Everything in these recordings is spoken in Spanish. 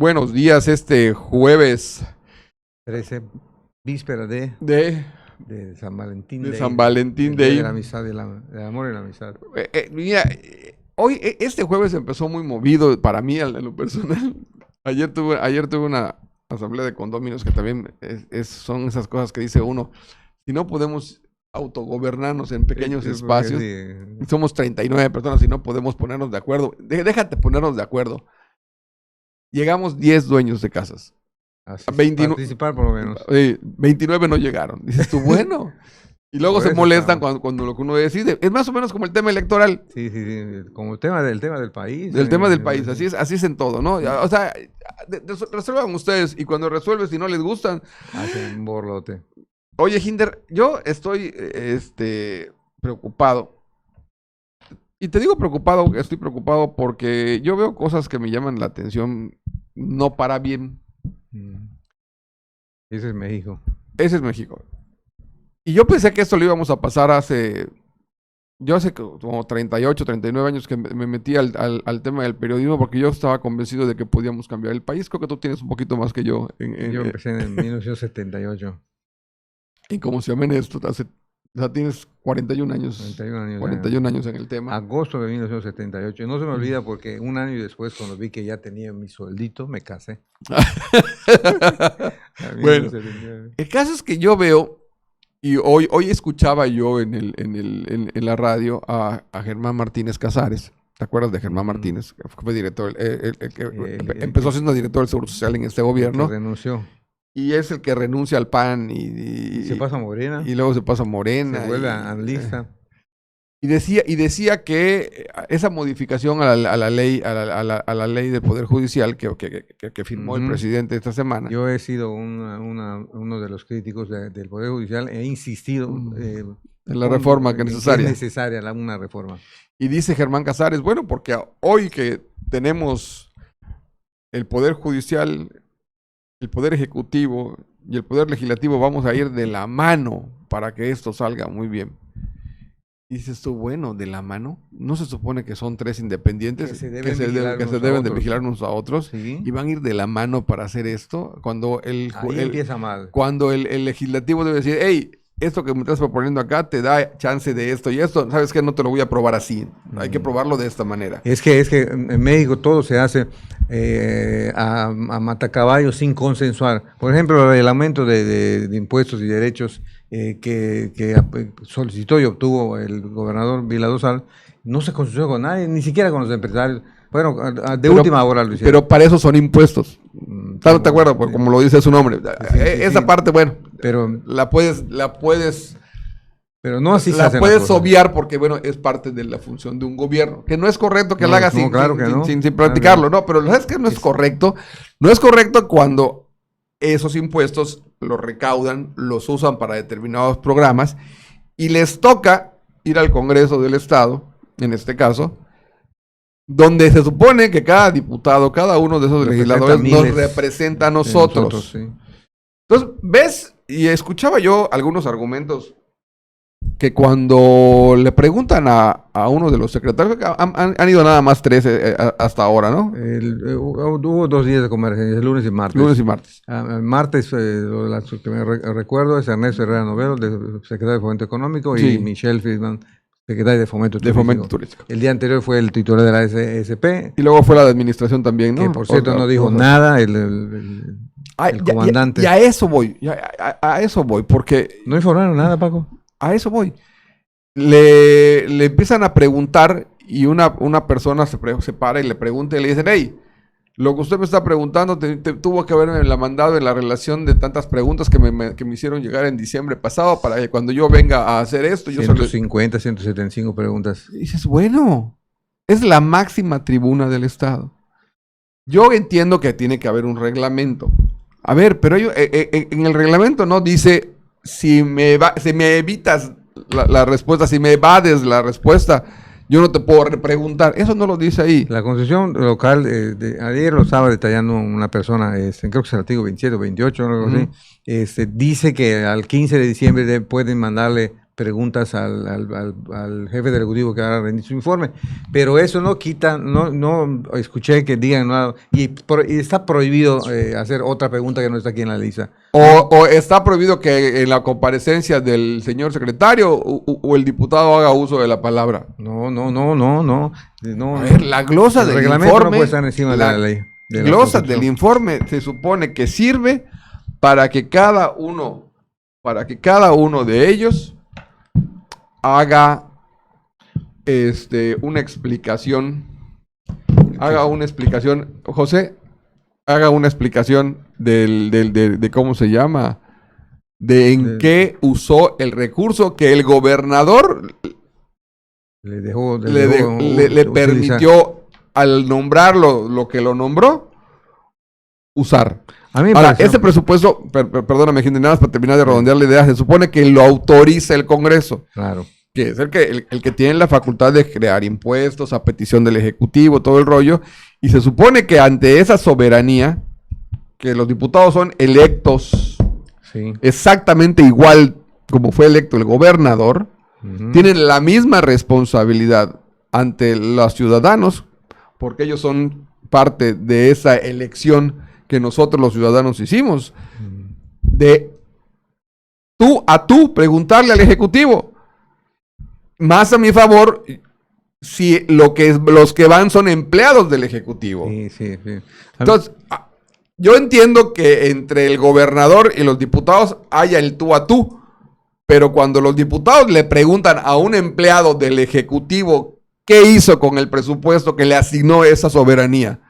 buenos días este jueves 13, víspera de San Valentín de Day, San Valentín el día Day. de la amistad, del amor y la amistad. Mira, hoy este jueves empezó muy movido para mí en lo personal. Ayer tuve una asamblea de condóminos que también son esas cosas que dice uno, si no podemos autogobernarnos en pequeños espacios, somos 39 personas y no podemos ponernos de acuerdo. Déjate ponernos de acuerdo. Llegamos 10 dueños de casas. Participar por lo menos. 29 no llegaron. Dices tú, bueno. Y luego se molestan cuando lo que uno decide. Es más o menos como el tema electoral. Sí, como el tema del país. Del tema del país. Así es en todo, ¿no? O sea, resuelvan ustedes. Y cuando resuelves y no les gustan, hacen un borlote. Oye, Hinder, yo estoy preocupado. Y te digo preocupado, estoy preocupado porque yo veo cosas que me llaman la atención, no para bien. Ese es México. Ese es México. Y yo pensé que esto lo íbamos a pasar hace como 38, 39 años que me metí al tema del periodismo porque yo estaba convencido de que podíamos cambiar el país. Creo que tú tienes un poquito más que yo. Yo empecé en 1978. ¿Y cómo se llama esto? O sea, tienes 41 años. 41 años en el tema. Agosto de 1978. Y no se me olvida porque un año después, cuando vi que ya tenía mi sueldito, me casé. Bueno, el caso es que yo veo, y hoy escuchaba yo en la radio a Germán Martínez Casares. ¿Te acuerdas de Germán Martínez? Que fue director, empezó siendo director del Seguro Social en este gobierno. Que renunció. Y es el que renuncia al PAN y se pasa a Morena. Y luego se pasa a Morena. Se vuelve analista. Y decía que esa modificación a la ley del Poder Judicial que firmó el presidente esta semana. Yo he sido uno de los críticos del Poder Judicial. He insistido en la reforma que es necesaria. Es necesaria una reforma. Y dice Germán Casares, bueno, porque hoy que tenemos el Poder Judicial, el Poder Ejecutivo y el Poder Legislativo, vamos a ir de la mano para que esto salga muy bien. Y dices tú, bueno, de la mano, ¿no se supone que son tres independientes que se deben de vigilar unos a otros? ¿Sí? Y van a ir de la mano para hacer esto? Cuando empieza mal. Cuando el legislativo debe decir, hey, esto que me estás proponiendo acá te da chance de esto y esto, ¿sabes qué? No te lo voy a probar así, hay que probarlo de esta manera. Es que en México todo se hace a matacaballos sin consensuar. Por ejemplo, el aumento de impuestos y derechos que solicitó y obtuvo el gobernador Vila Dosal, no se consensuó con nadie, ni siquiera con los empresarios. Bueno, última hora lo hicieron. Pero para eso son impuestos. ¿Te acuerdas? Como lo dice su nombre. Esa parte, bueno, pero la puedes pero no así la puedes obviar porque, bueno, es parte de la función de un gobierno. Que no es correcto que la haga sin practicarlo, ¿no? Pero ¿sabes qué no es correcto? No es correcto cuando esos impuestos los recaudan, los usan para determinados programas y les toca ir al Congreso del Estado, en este caso, donde se supone que cada diputado, cada uno de esos legisladores nos representa a nosotros. Sí. Entonces, ves, y escuchaba yo algunos argumentos que cuando le preguntan a uno de los secretarios, han ido nada más 13 hasta ahora, ¿no? Hubo 2 días de convergencia, lunes y martes. Lunes y martes. Martes, lo que me recuerdo es Ernesto Herrera Novelo, secretario de Fomento Económico, y Michelle Friedman, secretario de Fomento Turístico. El día anterior fue el titular de la SSP. Y luego fue la de administración también, ¿no? Que por cierto no dijo nada el comandante. Y a eso voy, a eso voy, porque... ¿No informaron nada, Paco? A eso voy. Le empiezan a preguntar y una persona se para y le pregunta y le dicen, hey, lo que usted me está preguntando tuvo que haberme la mandado en la relación de tantas preguntas que me hicieron llegar en diciembre pasado para que cuando yo venga a hacer esto... 150, 175 preguntas. Y dices, bueno, es la máxima tribuna del Estado. Yo entiendo que tiene que haber un reglamento. A ver, pero en el reglamento no dice... Si me evitas la respuesta, si me evades la respuesta, yo no te puedo preguntar. Eso no lo dice ahí. La Constitución local, ayer lo estaba detallando una persona, creo que es el artículo 27 o 28, algo así, dice que al 15 de diciembre pueden mandarle preguntas al jefe del Ejecutivo que va a rendir su informe, pero eso no quita, no escuché que digan nada, y está prohibido hacer otra pregunta que no está aquí en la lista. O está prohibido que en la comparecencia del señor secretario o el diputado haga uso de la palabra. No. A ver, la glosa del informe no puede estar encima de la ley. La glosa del informe se supone que sirve para que cada uno de ellos haga una explicación. José, haga una explicación de cómo se llama, de qué usó el recurso que el gobernador le permitió al nombrarlo lo que lo nombró usar. Ahora, ese presupuesto, perdóname, gente, nada más para terminar de redondear la idea, se supone que lo autoriza el Congreso. Claro. Que es el que tiene la facultad de crear impuestos a petición del Ejecutivo, todo el rollo. Y se supone que ante esa soberanía, que los diputados son electos exactamente igual como fue electo el gobernador, tienen la misma responsabilidad ante los ciudadanos, porque ellos son parte de esa elección que nosotros los ciudadanos hicimos, de tú a tú preguntarle al Ejecutivo, más a mi favor, si los que van son empleados del Ejecutivo. Sí. Entonces, yo entiendo que entre el gobernador y los diputados haya el tú a tú, pero cuando los diputados le preguntan a un empleado del Ejecutivo qué hizo con el presupuesto que le asignó esa soberanía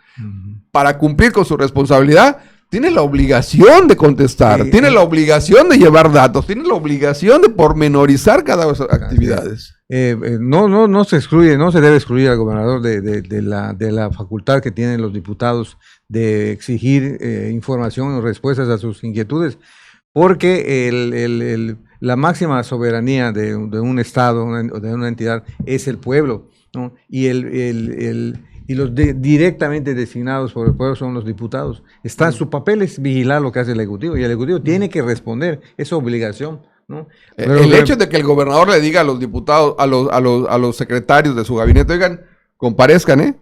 para cumplir con su responsabilidad, tiene la obligación de contestar, tiene la obligación de llevar datos, tiene la obligación de pormenorizar cada una de esas actividades. No se excluye, no se debe excluir al gobernador de la facultad que tienen los diputados de exigir información o respuestas a sus inquietudes, porque la máxima soberanía de un Estado o de una entidad es el pueblo, ¿no? Y los directamente designados por el pueblo son los diputados. Su papel es vigilar lo que hace el Ejecutivo, y el Ejecutivo tiene que responder, es su obligación, ¿no? El hecho de que el gobernador le diga a los diputados, a los secretarios de su gabinete, oigan, comparezcan,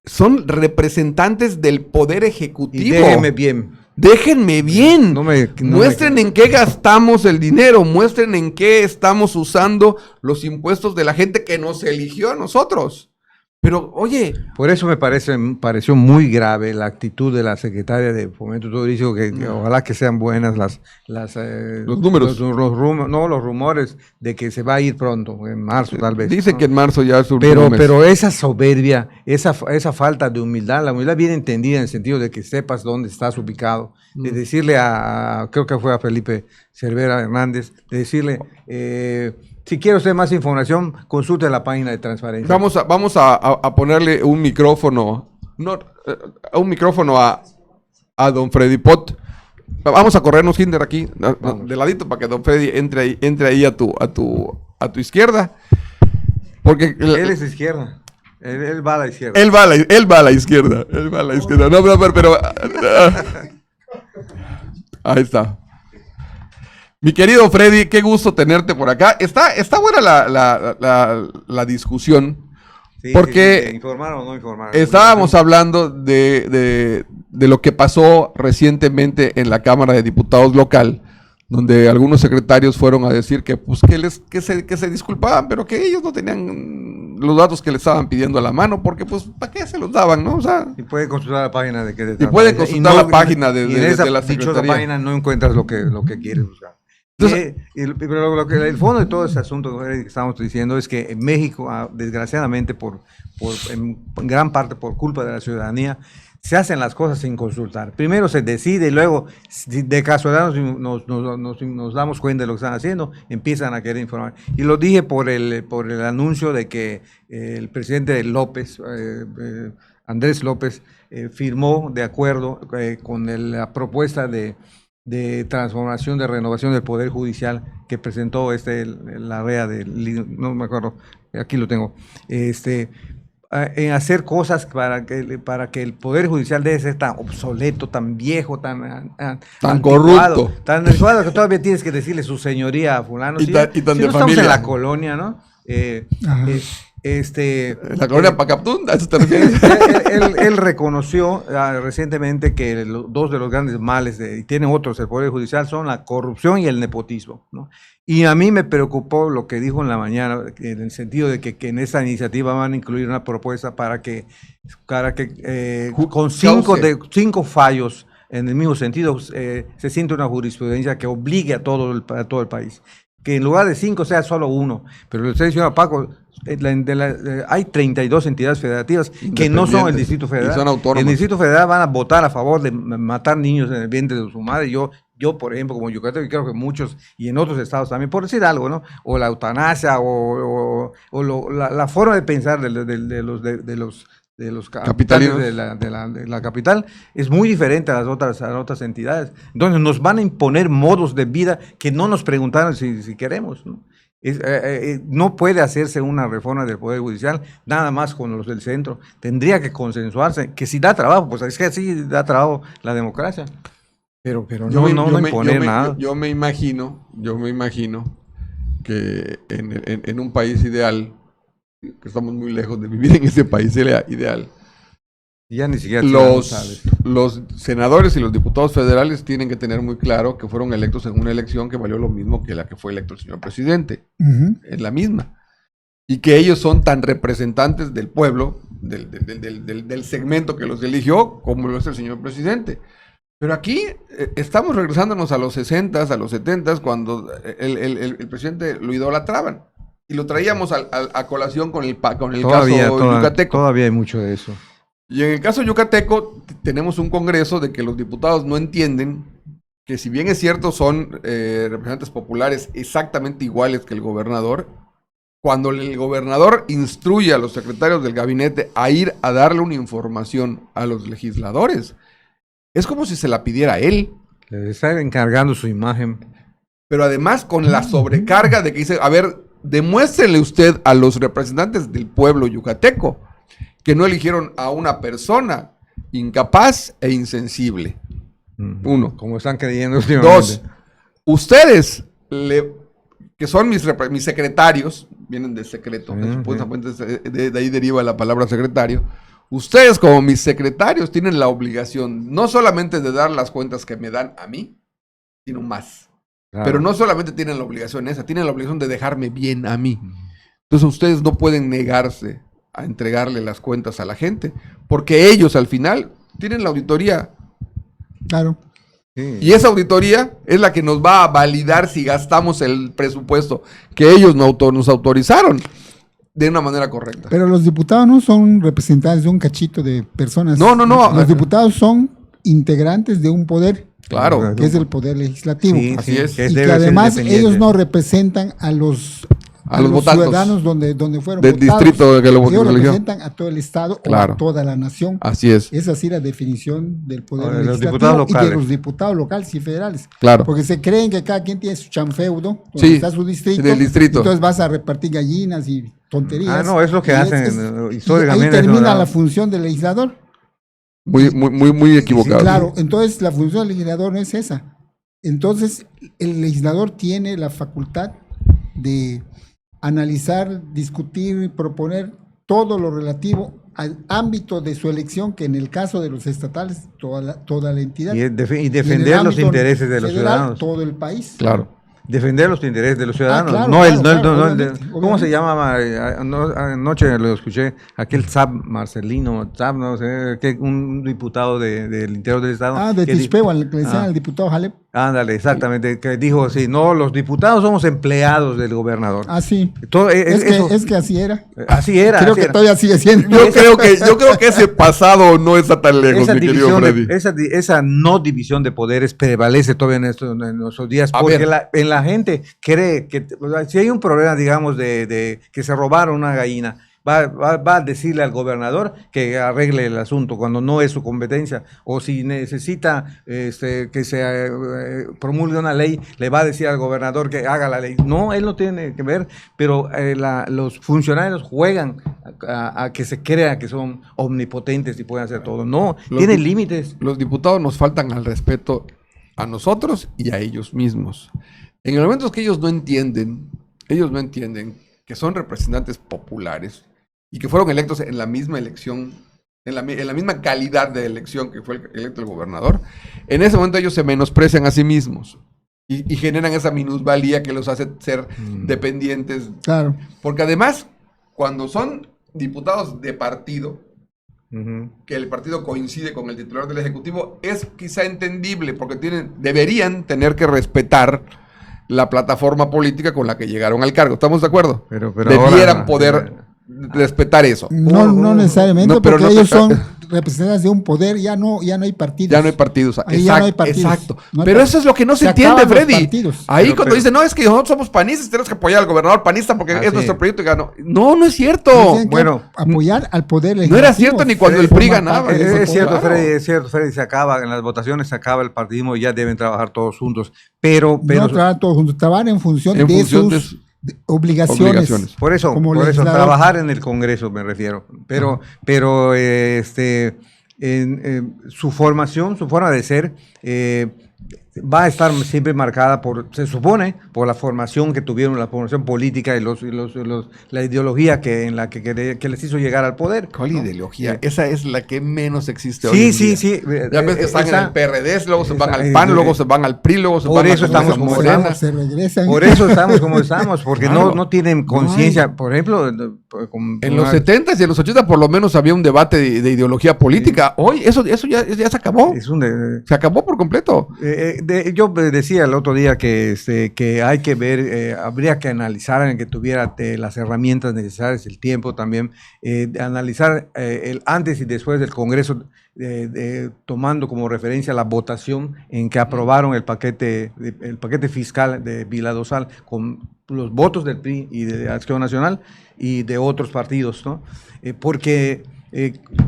son representantes del poder ejecutivo. Y déjenme bien. Muestren en qué gastamos el dinero, muestren en qué estamos usando los impuestos de la gente que nos eligió a nosotros. Pero, oye... Por eso me pareció muy grave la actitud de la secretaria de Fomento Turístico, que ojalá que sean buenas los números. Los rumores de que se va a ir pronto, en marzo tal vez. Dice que en marzo ya es pero esa soberbia, esa falta de humildad, la humildad bien entendida en el sentido de que sepas dónde estás ubicado, de decirle creo que fue a Felipe Cervera Hernández, de decirle... si quiere usted más información, consulte la página de Transparencia. Vamos a ponerle un micrófono, a don Freddy Pot. Vamos a corrernos, Hinder, aquí, de ladito, para que don Freddy entre ahí a tu izquierda. Porque él es izquierda. Él va a la izquierda. Él va a la izquierda. No, pero ahí está. Mi querido Freddy, qué gusto tenerte por acá. Está buena la discusión, porque informar o no informar. Estábamos hablando de lo que pasó recientemente en la Cámara de Diputados local, donde algunos secretarios fueron a decir que se disculpaban, pero que ellos no tenían los datos que le estaban pidiendo a la mano, porque pues ¿para qué se los daban, no? O sea, y puede consultar la página de la página de la Secretaría. Dichosa página no encuentras lo que quieres buscar. Entonces, pero el fondo de todo este asunto que estamos diciendo es que en México, desgraciadamente, en gran parte por culpa de la ciudadanía, se hacen las cosas sin consultar. Primero se decide y luego, de casualidad nos damos cuenta de lo que están haciendo, empiezan a querer informar. Y lo dije por el anuncio de que el presidente López, Andrés López, firmó de acuerdo con la propuesta de transformación, de renovación del Poder Judicial que presentó la REA no me acuerdo, aquí lo tengo, en hacer cosas para que el Poder Judicial debe ser tan obsoleto, tan viejo, tan corrupto. Tan anticuado que todavía tienes que decirle su señoría a fulano. Y tan no de estamos familia. en la colonia, ¿no? La colonia Pacaptún, ¿a eso te refieres? Él reconoció recientemente que dos de los grandes males, y tiene otros el Poder Judicial, son la corrupción y el nepotismo, ¿no? Y a mí me preocupó lo que dijo en la mañana, en el sentido de que en esa iniciativa van a incluir una propuesta para que con 5 fallos en el mismo sentido se siente una jurisprudencia que obligue a todo el país. Que en lugar de 5 sea solo 1. Pero le estoy diciendo a Paco, hay 32 entidades federativas que no son el Distrito Federal. Y son autónomas. El Distrito Federal van a votar a favor de matar niños en el vientre de su madre. Yo, por ejemplo, como Yucatán, y creo que muchos, y en otros estados también, por decir algo, ¿no? O la eutanasia, la forma de pensar de los capitales de la capital es muy diferente a las otras entidades. Entonces nos van a imponer modos de vida que no nos preguntaron si queremos, ¿no? No puede hacerse una reforma del Poder Judicial nada más con los del centro. Tendría que consensuarse, que si da trabajo, pues es que así da trabajo la democracia. Pero no imponer nada. Yo me imagino que en un país ideal, que estamos muy lejos de vivir en ese país ideal, ya ni siquiera los senadores y los diputados federales tienen que tener muy claro que fueron electos en una elección que valió lo mismo que la que fue electo el señor presidente, en la misma, y que ellos son tan representantes del pueblo, del segmento que los eligió, como lo es el señor presidente. Pero aquí estamos regresándonos a los 60s, a los 70s, cuando el presidente lo idolatraban. Y lo traíamos a colación con el caso yucateco. Todavía hay mucho de eso. Y en el caso yucateco tenemos un congreso de que los diputados no entienden que, si bien es cierto son representantes populares exactamente iguales que el gobernador, cuando el gobernador instruye a los secretarios del gabinete a ir a darle una información a los legisladores, es como si se la pidiera a él. Le está encargando su imagen. Pero además con la sobrecarga de que dice, a ver, demuéstrele usted a los representantes del pueblo yucateco que no eligieron a una persona incapaz e insensible. Uno. Como están creyendo últimamente. Dos, ustedes, que son mis secretarios, vienen de secreto, de ahí deriva la palabra secretario. Ustedes, como mis secretarios, tienen la obligación no solamente de dar las cuentas que me dan a mí, sino más. Claro. Pero no solamente tienen la obligación esa, tienen la obligación de dejarme bien a mí. Entonces ustedes no pueden negarse a entregarle las cuentas a la gente, porque ellos al final tienen la auditoría. Claro. Sí. Y esa auditoría es la que nos va a validar si gastamos el presupuesto que ellos nos autorizaron de una manera correcta. Pero los diputados no son representantes de un cachito de personas. No. Los diputados son integrantes de un poder. Claro. Que es el poder legislativo. Sí, así es. Y que además ellos no representan a los ciudadanos donde fueron del votados. Distrito que lo ellos representan a todo el Estado, claro, o a toda la nación. Así es. Es así la definición del poder de legislativo y de los diputados locales y federales. Claro. Porque se creen que cada quien tiene su chanfeudo, donde está su distrito. Del distrito. Entonces vas a repartir gallinas y tonterías. No, es lo que hacen históricamente. Ahí termina la función del legislador. Muy equivocado. Claro, entonces la función del legislador no es esa. Entonces el legislador tiene la facultad de analizar, discutir y proponer todo lo relativo al ámbito de su elección, que en el caso de los estatales, toda la entidad. Y defender los intereses de los ciudadanos. Todo el país. Claro. Defender los intereses de los ciudadanos. ¿Cómo se llama? Anoche lo escuché, aquel Marcelino, no sé, un diputado del interior del Estado. De Tispeo, le decían al diputado Jalep. Ándale, exactamente, que dijo así, no, los diputados somos empleados del gobernador. Sí. Es que así era. Así era. Creo que todavía sigue siendo. Yo creo que ese pasado no está tan lejos, mi querido Freddy. Esa no división de poderes prevalece todavía en nuestros días, porque la gente cree que si hay un problema, digamos, de que se robaron una gallina, va a decirle al gobernador que arregle el asunto cuando no es su competencia, o si necesita que se promulgue una ley, le va a decir al gobernador que haga la ley. No, él no tiene que ver, pero los funcionarios juegan a que se crea que son omnipotentes y pueden hacer todo. No, tienen límites. Los diputados nos faltan al respeto a nosotros y a ellos mismos. En el momento que ellos no entienden que son representantes populares y que fueron electos en la misma elección, en la misma calidad de elección que fue electo el gobernador, en ese momento ellos se menosprecian a sí mismos y generan esa minusvalía que los hace ser dependientes. Claro. Porque además, cuando son diputados de partido, que el partido coincide con el titular del Ejecutivo, es quizá entendible porque deberían tener que respetar la plataforma política con la que llegaron al cargo. ¿Estamos de acuerdo? Pero debieran ahora, poder respetar eso. No necesariamente, porque ellos son representantes de un poder, ya no hay partidos. Ya no hay partidos. Ya no hay partidos. Exacto. Pero eso es lo que no se entiende, Freddy. Ahí cuando dicen, no, es que nosotros somos panistas, tenemos que apoyar al gobernador panista porque es nuestro proyecto y ganó. No es cierto. Bueno, apoyar al poder legislativo. No era cierto ni cuando el PRI ganaba. Es cierto, Freddy, se acaba, en las votaciones se acaba el partidismo y ya deben trabajar todos juntos. Pero no trabajan todos juntos, trabajan en función de sus obligaciones. Por eso, trabajar en el Congreso me refiero. Pero su formación, su forma de ser, va a estar siempre marcada se supone, por la formación que tuvieron, la formación política y la ideología que les hizo llegar al poder. ¿Cuál ideología? Esa es la que menos existe hoy en día. Sí. Ya ves que están en el PRD, luego se van al PAN, luego se van al PRI, luego se van a estamos como Morena. Se regresan. Por eso estamos como estamos, porque no tienen conciencia. Por ejemplo, en los 70s y en los 80 por lo menos había un debate de ideología política. Hoy eso ya se acabó. Se acabó por completo. Yo decía el otro día que hay que ver, habría que analizar en que tuviera las herramientas necesarias, el tiempo también, analizar el antes y después del Congreso, tomando como referencia la votación en que aprobaron el paquete fiscal de Vila Dosal con los votos del PRI y de Acción Nacional y de otros partidos, ¿no? Porque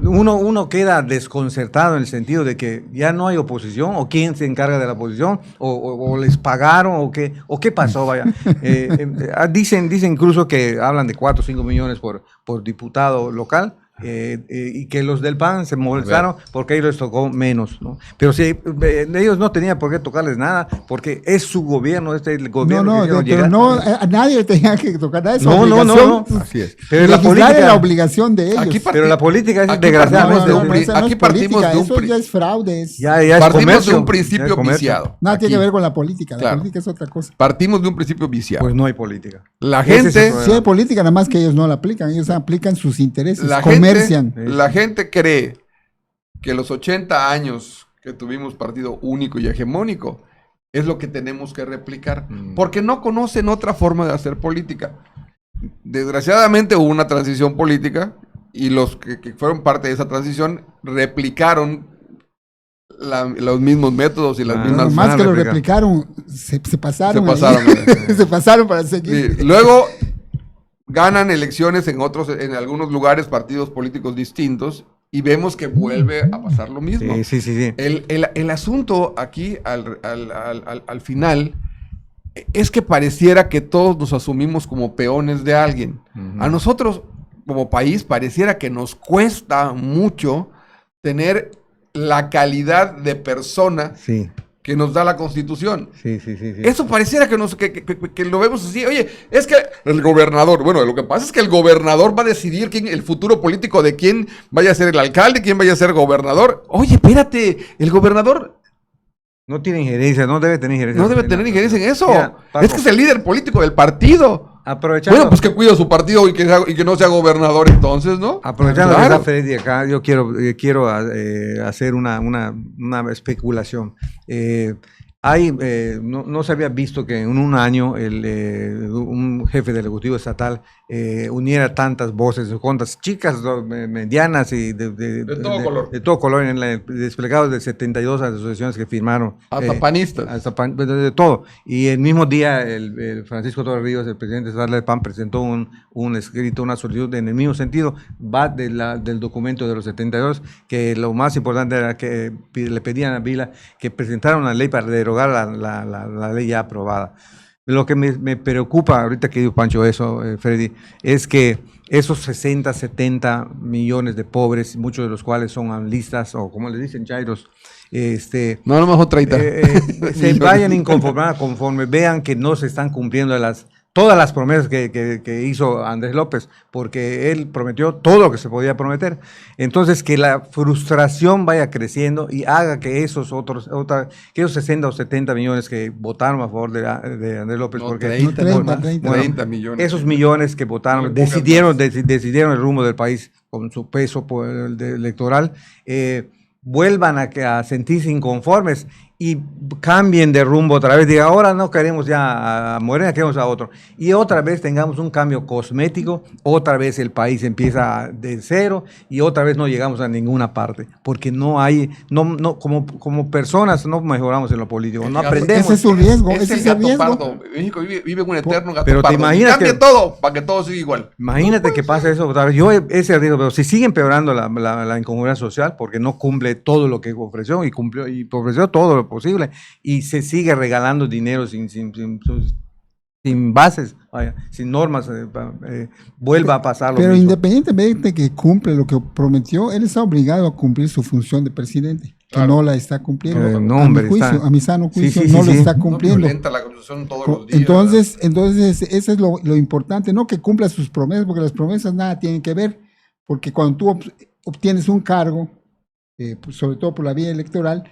uno queda desconcertado en el sentido de que ya no hay oposición, o quién se encarga de la oposición, o les pagaron, o qué pasó, vaya. Dicen incluso que hablan de 4 o 5 millones por diputado local. Y que los del PAN se molestaron porque a ellos les tocó menos, ¿no? Pero si ellos no tenían por qué tocarles nada, porque es su gobierno, el gobierno a nadie le tenía que tocar nada. No. Así es. Pero la política es la obligación de ellos. Pero la política es desgraciadamente aquí partimos de un eso ya es fraude. Partimos de un principio viciado. Nada tiene que ver con la política. La política es otra cosa. Partimos de un principio viciado. Pues no hay política. La gente sí hay política, nada más que ellos no la aplican. Ellos aplican sus intereses. La gente cree que los 80 años que tuvimos partido único y hegemónico es lo que tenemos que replicar, porque no conocen otra forma de hacer política. Desgraciadamente hubo una transición política y los que fueron parte de esa transición replicaron los mismos métodos y las mismas... Más que lo replicaron, se pasaron. Se pasaron para seguir. Sí. Luego ganan elecciones en algunos lugares, partidos políticos distintos, y vemos que vuelve a pasar lo mismo. Sí. El asunto aquí, al final, es que pareciera que todos nos asumimos como peones de alguien. A nosotros, como país, pareciera que nos cuesta mucho tener la calidad de persona que nos da la Constitución. Sí. Eso pareciera que lo vemos así. Oye, es que el gobernador, bueno, lo que pasa es que el gobernador va a decidir el futuro político de quién vaya a ser el alcalde, quién vaya a ser gobernador. Oye, espérate, el gobernador no tiene injerencia, no debe tener injerencia. No debe tener injerencia en eso. Mira, Paco, es que es el líder político del partido. Aprovechando. Bueno, pues que cuida su partido y que no sea gobernador entonces, ¿no? Aprovechando que está Freddy acá, yo quiero hacer una especulación. No se había visto que en un año un jefe del Ejecutivo Estatal uniera tantas voces, cuantas chicas, medianas y de todo color. De todo color, desplegados de 72 asociaciones que firmaron. Hasta panistas. De todo. Y el mismo día, el Francisco Torres Ríos, el presidente estatal del PAN, presentó un escrito, una solicitud en el mismo sentido, va del documento de los 72, que lo más importante era que le pedían a Vila que presentara una ley para derogar la ley ya aprobada. Lo que me preocupa, ahorita que dijo Pancho eso, Freddy, es que esos 60, 70 millones de pobres, muchos de los cuales son anlistas o como les dicen, chairos, no, a lo mejor 30. Se vayan inconformando conforme vean que no se están cumpliendo todas las promesas que hizo Andrés López, porque él prometió todo lo que se podía prometer. Entonces, que la frustración vaya creciendo y haga que esos 60 o 70 millones que votaron a favor de Andrés López, No, porque 30 millones. Esos millones que votaron, decidieron el rumbo del país con su peso electoral, vuelvan a sentirse inconformes y cambien de rumbo otra vez, diga, ahora no queremos ya a Morena, queremos a otro, y otra vez tengamos un cambio cosmético, otra vez el país empieza de cero y otra vez no llegamos a ninguna parte, porque no hay, como personas no mejoramos en lo político, no aprendemos. Ese es un riesgo, ese es el gato pardo. México vive un eterno gato pero pardo. Te imaginas cambie todo para que todo siga igual. Imagínate que pasa eso otra vez. Yo ese riesgo, pero si sigue empeorando la incongruencia social, porque no cumple todo lo que ofreció y ofreció todo lo posible y se sigue regalando dinero sin bases, sin normas, vuelva a pasar lo Pero mismo. Independientemente que cumple lo que prometió, él está obligado a cumplir su función de presidente, que no la está cumpliendo. A mi sano juicio, no lo está cumpliendo. La Constitución todos los días, entonces eso es lo importante, no que cumpla sus promesas, porque las promesas nada tienen que ver, porque cuando tú obtienes un cargo, sobre todo por la vía electoral,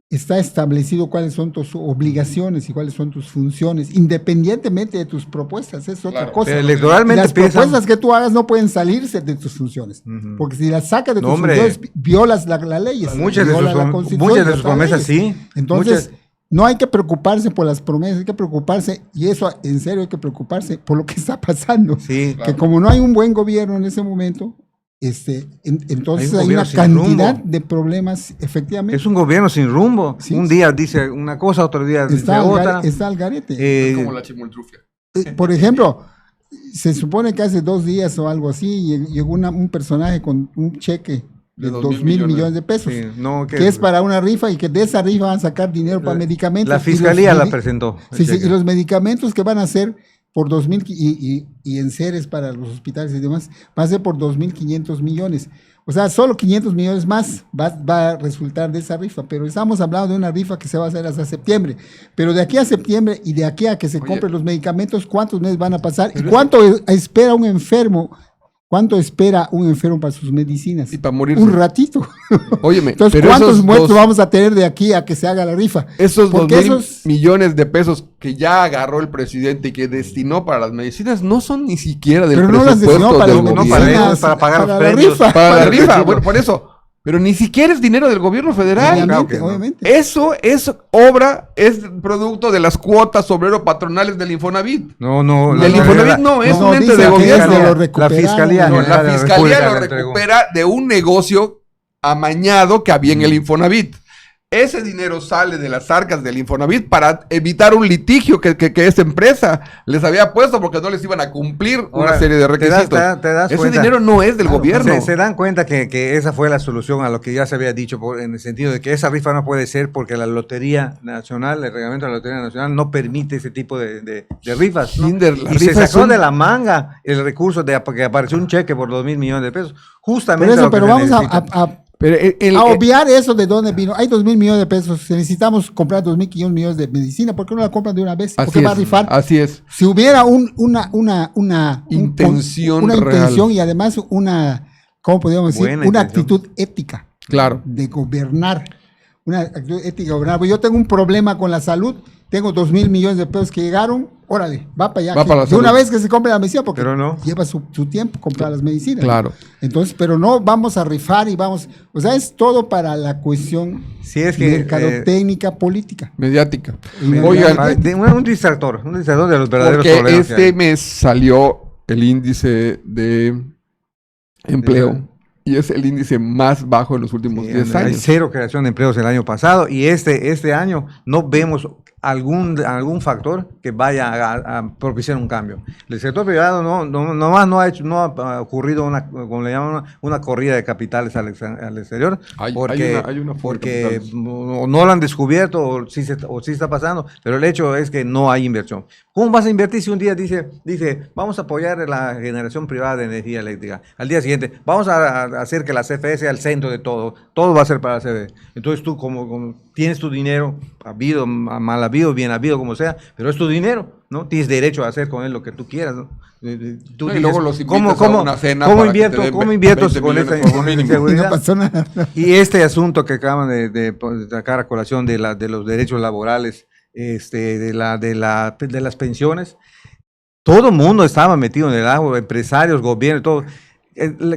está establecido cuáles son tus obligaciones y cuáles son tus funciones, independientemente de tus propuestas, es otra cosa. Pero electoralmente las propuestas que tú hagas no pueden salirse de tus funciones, porque si las sacas de tus funciones, violas la ley. Muchas de sus promesas sí. Entonces, no hay que preocuparse por las promesas, hay que preocuparse, y eso en serio hay que preocuparse por lo que está pasando. Sí, que como no hay un buen gobierno en ese momento, entonces hay una cantidad de problemas, efectivamente. Es un gobierno sin rumbo. Sí, un día dice una cosa, otro día dice otra. Está al garete. Es como la chimoltrufia. Por ejemplo, se supone que hace 2 días o algo así llegó un personaje con un cheque de 2,000 millones de pesos, sí, que es para una rifa y que de esa rifa van a sacar dinero para medicamentos. La fiscalía la presentó. Sí, y los medicamentos que van a ser por 2,000 y enseres para los hospitales y demás, va a ser por 2,500 millones. O sea, solo 500 millones más va a resultar de esa rifa, pero estamos hablando de una rifa que se va a hacer hasta septiembre. Pero de aquí a septiembre y de aquí a que se compren los medicamentos, ¿cuántos meses van a pasar? ¿Y cuánto espera un enfermo? ¿Cuánto espera un enfermo para sus medicinas? Y para morirse. Un ratito. Óyeme, entonces, pero ¿cuántos muertos vamos a tener de aquí a que se haga la rifa? Esos 2,000 millones de pesos que ya agarró el presidente y que destinó para las medicinas no son ni siquiera del presupuesto para del gobierno. Para pagar los premios. Para la rifa, bueno, por eso. Pero ni siquiera es dinero del gobierno federal. Obviamente. Eso es obra, es producto de las cuotas obrero-patronales del Infonavit. No. El Infonavit no es un ente de gobierno. La fiscalía. La fiscalía lo recupera de un negocio amañado que había en el Infonavit. Ese dinero sale de las arcas del Infonavit para evitar un litigio que esa empresa les había puesto porque no les iban a cumplir una serie de requisitos. Te das ese cuenta, dinero no es del gobierno. Se dan cuenta que esa fue la solución a lo que ya se había dicho, en el sentido de que esa rifa no puede ser porque la Lotería Nacional, el reglamento de la Lotería Nacional no permite ese tipo de rifas, ¿no? Y se sacó de la manga el recurso de que apareció un cheque por 2,000 millones de pesos. Justamente pero vamos a obviar eso de dónde vino. Hay 2,000 millones de pesos. Necesitamos comprar 2,500 millones de medicina. ¿Por qué no la compran de una vez? ¿Por qué va a rifar? Así es. Si hubiera una intención y además ¿cómo podríamos decir? Una actitud ética. Claro. De gobernar. una actitud ética gobernable. Yo tengo un problema con la salud, tengo 2.000 millones de pesos que llegaron, órale, va para allá. Va para la de una salud. vez que se compre la medicina, porque no. lleva su tiempo comprar las medicinas. Claro. ¿No? Entonces, pero no vamos a rifar y vamos, o sea, es todo para la cuestión mercadotécnica, política. Mediática. Oigan, un distractor de los verdaderos porque problemas. Este mes salió el índice de empleo. Y es el índice más bajo de los últimos 10 años. Hay 0 creación de empleos el año pasado y este año no vemos algún factor que vaya a propiciar un cambio. El sector privado no ha ocurrido como le llaman, una corrida de capitales al exterior, porque no lo han descubierto o sí está pasando, pero el hecho es que no hay inversión. ¿Cómo vas a invertir si un día dice vamos a apoyar la generación privada de energía eléctrica? Al día siguiente vamos a hacer que la CFE sea el centro de todo va a ser para la CFE. Entonces tú como tienes tu dinero, habido, mal habido, bien habido, como sea, pero es tu dinero, ¿no? Tienes derecho a hacer con él lo que tú quieras, ¿no? Tú dices, y luego los invitas a una cena ¿cómo invierto con esta inseguridad? No pasó nada. Y este asunto que acaban de sacar a colación de los derechos laborales, de las pensiones, todo el mundo estaba metido en el agua, empresarios, gobierno, todo.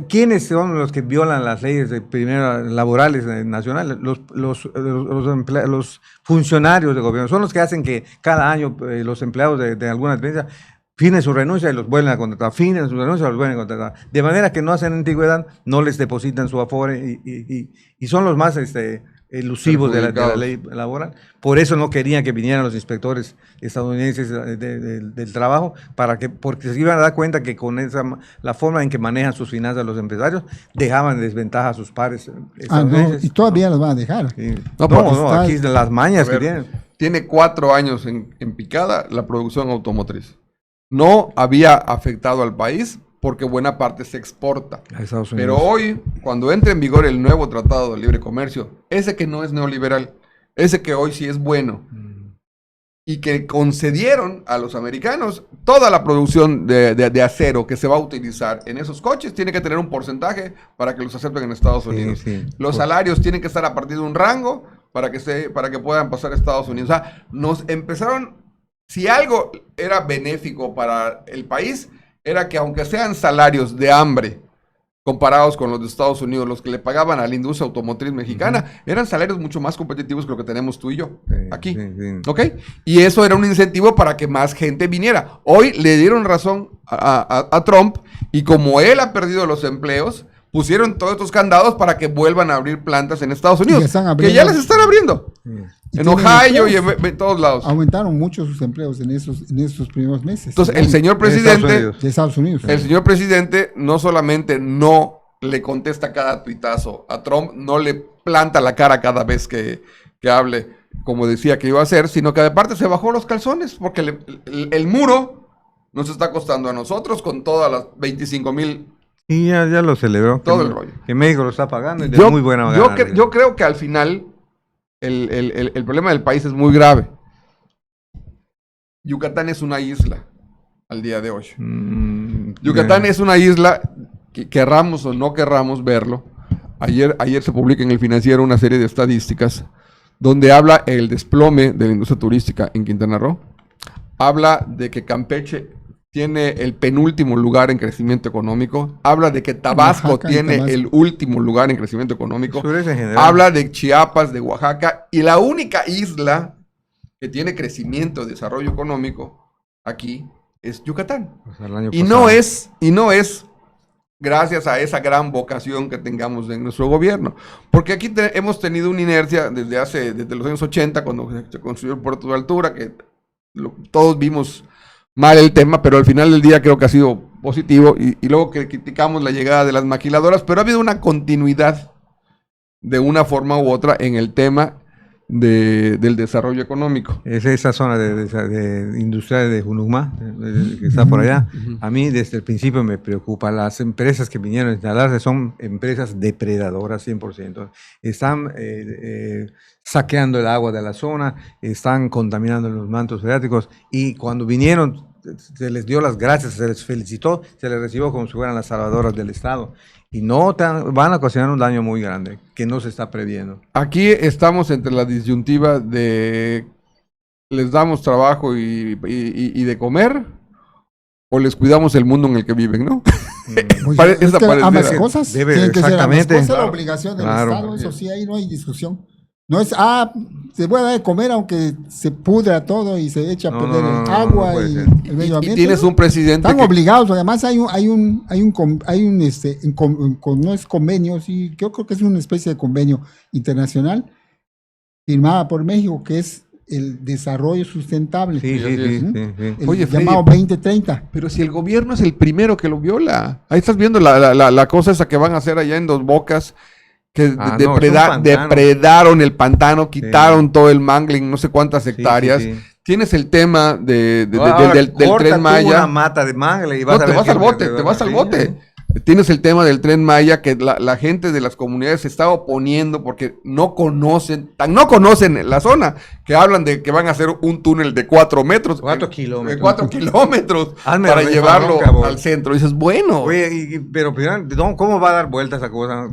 ¿Quiénes son los que violan las leyes laborales nacionales? Los funcionarios de gobierno son los que hacen que cada año los empleados de alguna empresa finen su renuncia y los vuelven a contratar, finen su renuncia y los vuelven a contratar. De manera que no hacen antigüedad, no les depositan su afore y son los más elusivos de la ley laboral. Por eso no querían que vinieran los inspectores estadounidenses del trabajo, porque se iban a dar cuenta que con la forma en que manejan sus finanzas los empresarios, dejaban desventaja a sus pares estadounidenses. Y todavía los van a dejar. Sí. Aquí las mañas que tienen. Tiene 4 años en picada la producción automotriz. No había afectado al país porque buena parte se exporta. Pero hoy, cuando entre en vigor el nuevo Tratado de Libre Comercio, ese que no es neoliberal, ese que hoy sí es bueno, y que concedieron a los americanos toda la producción de acero que se va a utilizar en esos coches, tiene que tener un porcentaje para que los acepten en Estados Unidos. Los salarios tienen que estar a partir de un rango para que puedan pasar a Estados Unidos. O sea, nos empezaron, si algo era benéfico para el país, era que aunque sean salarios de hambre comparados con los de Estados Unidos, los que le pagaban a la industria automotriz mexicana, eran salarios mucho más competitivos que lo que tenemos tú y yo aquí. ¿Ok? Y eso era un incentivo para que más gente viniera. Hoy le dieron razón a Trump y como él ha perdido los empleos, pusieron todos estos candados para que vuelvan a abrir plantas en Estados Unidos, que ya las están abriendo. En Ohio y en todos lados. Aumentaron mucho sus empleos en esos primeros meses. Entonces, el señor presidente de Estados Unidos. El señor presidente no solamente no le contesta cada tuitazo a Trump, no le planta la cara cada vez que hable, como decía que iba a hacer, sino que aparte se bajó los calzones, porque el muro nos está costando a nosotros con todas las 25,000. Y ya lo celebró. Todo el rollo. Que México lo está pagando y de muy buena manera. Yo creo que al final el problema del país es muy grave. Yucatán es una isla al día de hoy. Yucatán es una isla, que querramos o no querramos verlo. Ayer se publica en El Financiero una serie de estadísticas donde habla el desplome de la industria turística en Quintana Roo. Habla de que Campeche tiene el penúltimo lugar en crecimiento económico. Habla de que Tabasco tiene el último lugar en crecimiento económico. Habla de Chiapas, de Oaxaca. Y la única isla que tiene crecimiento y desarrollo económico aquí es Yucatán. Y no es gracias a esa gran vocación que tengamos en nuestro gobierno. Porque aquí hemos tenido una inercia desde los años 80, cuando se construyó el puerto de altura, que todos vimos mal el tema, pero al final del día creo que ha sido positivo, y luego que criticamos la llegada de las maquiladoras, pero ha habido una continuidad de una forma u otra en el tema del desarrollo económico. Es esa zona de industrial de Junumá, que está por allá. A mí desde el principio me preocupa. Las empresas que vinieron a instalarse son empresas depredadoras 100%. Están saqueando el agua de la zona, están contaminando los mantos freáticos, y cuando vinieron se les dio las gracias, se les felicitó, se les recibió como si fueran las salvadoras del Estado. Y no van a ocasionar un daño muy grande que no se está previendo. Aquí estamos entre la disyuntiva de les damos trabajo y de comer, o les cuidamos el mundo en el que viven, ¿no? Pues es que ambas cosas tienen que ser ambas cosas, claro, la obligación del Estado, eso sí, ahí no hay discusión. No es, se puede dar de comer aunque se pudra todo y se echa a perder el agua y el medio ambiente. Y tienes un presidente están obligados, además no es convenio, sí, yo creo que es una especie de convenio internacional firmada por México, que es el desarrollo sustentable. Sí. Oye, llamado 2030. Pero si el gobierno es el primero que lo viola. Ahí estás viendo la cosa esa que van a hacer allá en Dos Bocas, que depredaron el pantano, quitaron todo el mangling, no sé cuántas hectáreas. Sí. Tienes el tema del Tren Maya. Una mata de mangle y vas te vas al bote. Tienes el tema del Tren Maya, que la gente de las comunidades se está oponiendo porque no conocen la zona, que hablan de que van a hacer un túnel de 4 metros. 4 kilómetros. 4 kilómetros para llevarlo al centro. Y dices, bueno. Oye, pero ¿cómo va a dar vueltas esa cosa?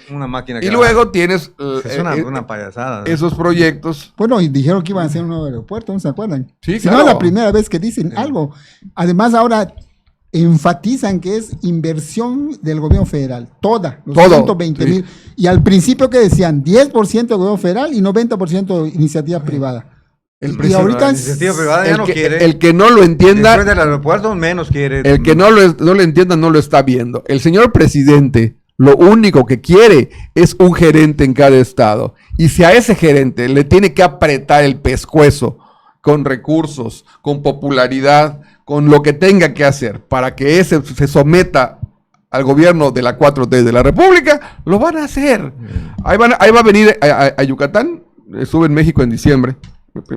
Una máquina que y luego tienes... es una payasada, ¿no? Esos proyectos. Bueno, y dijeron que iban a hacer un nuevo aeropuerto, ¿no se acuerdan? Sí, claro. No es la primera vez que dicen algo. Además, ahora enfatizan que es inversión del gobierno federal, los 120,000. Y al principio que decían 10% del gobierno federal y 90% iniciativa privada. Y ahorita iniciativa privada ya no quiere. El que no lo entienda. Después del aeropuerto menos quiere. El que no lo entienda no lo está viendo. El señor presidente lo único que quiere es un gerente en cada estado. Y si a ese gerente le tiene que apretar el pescuezo con recursos, con popularidad, con lo que tenga que hacer para que ese se someta al gobierno de la 4T de la República, lo van a hacer. Ahí va a venir a Yucatán. Estuve en México en diciembre.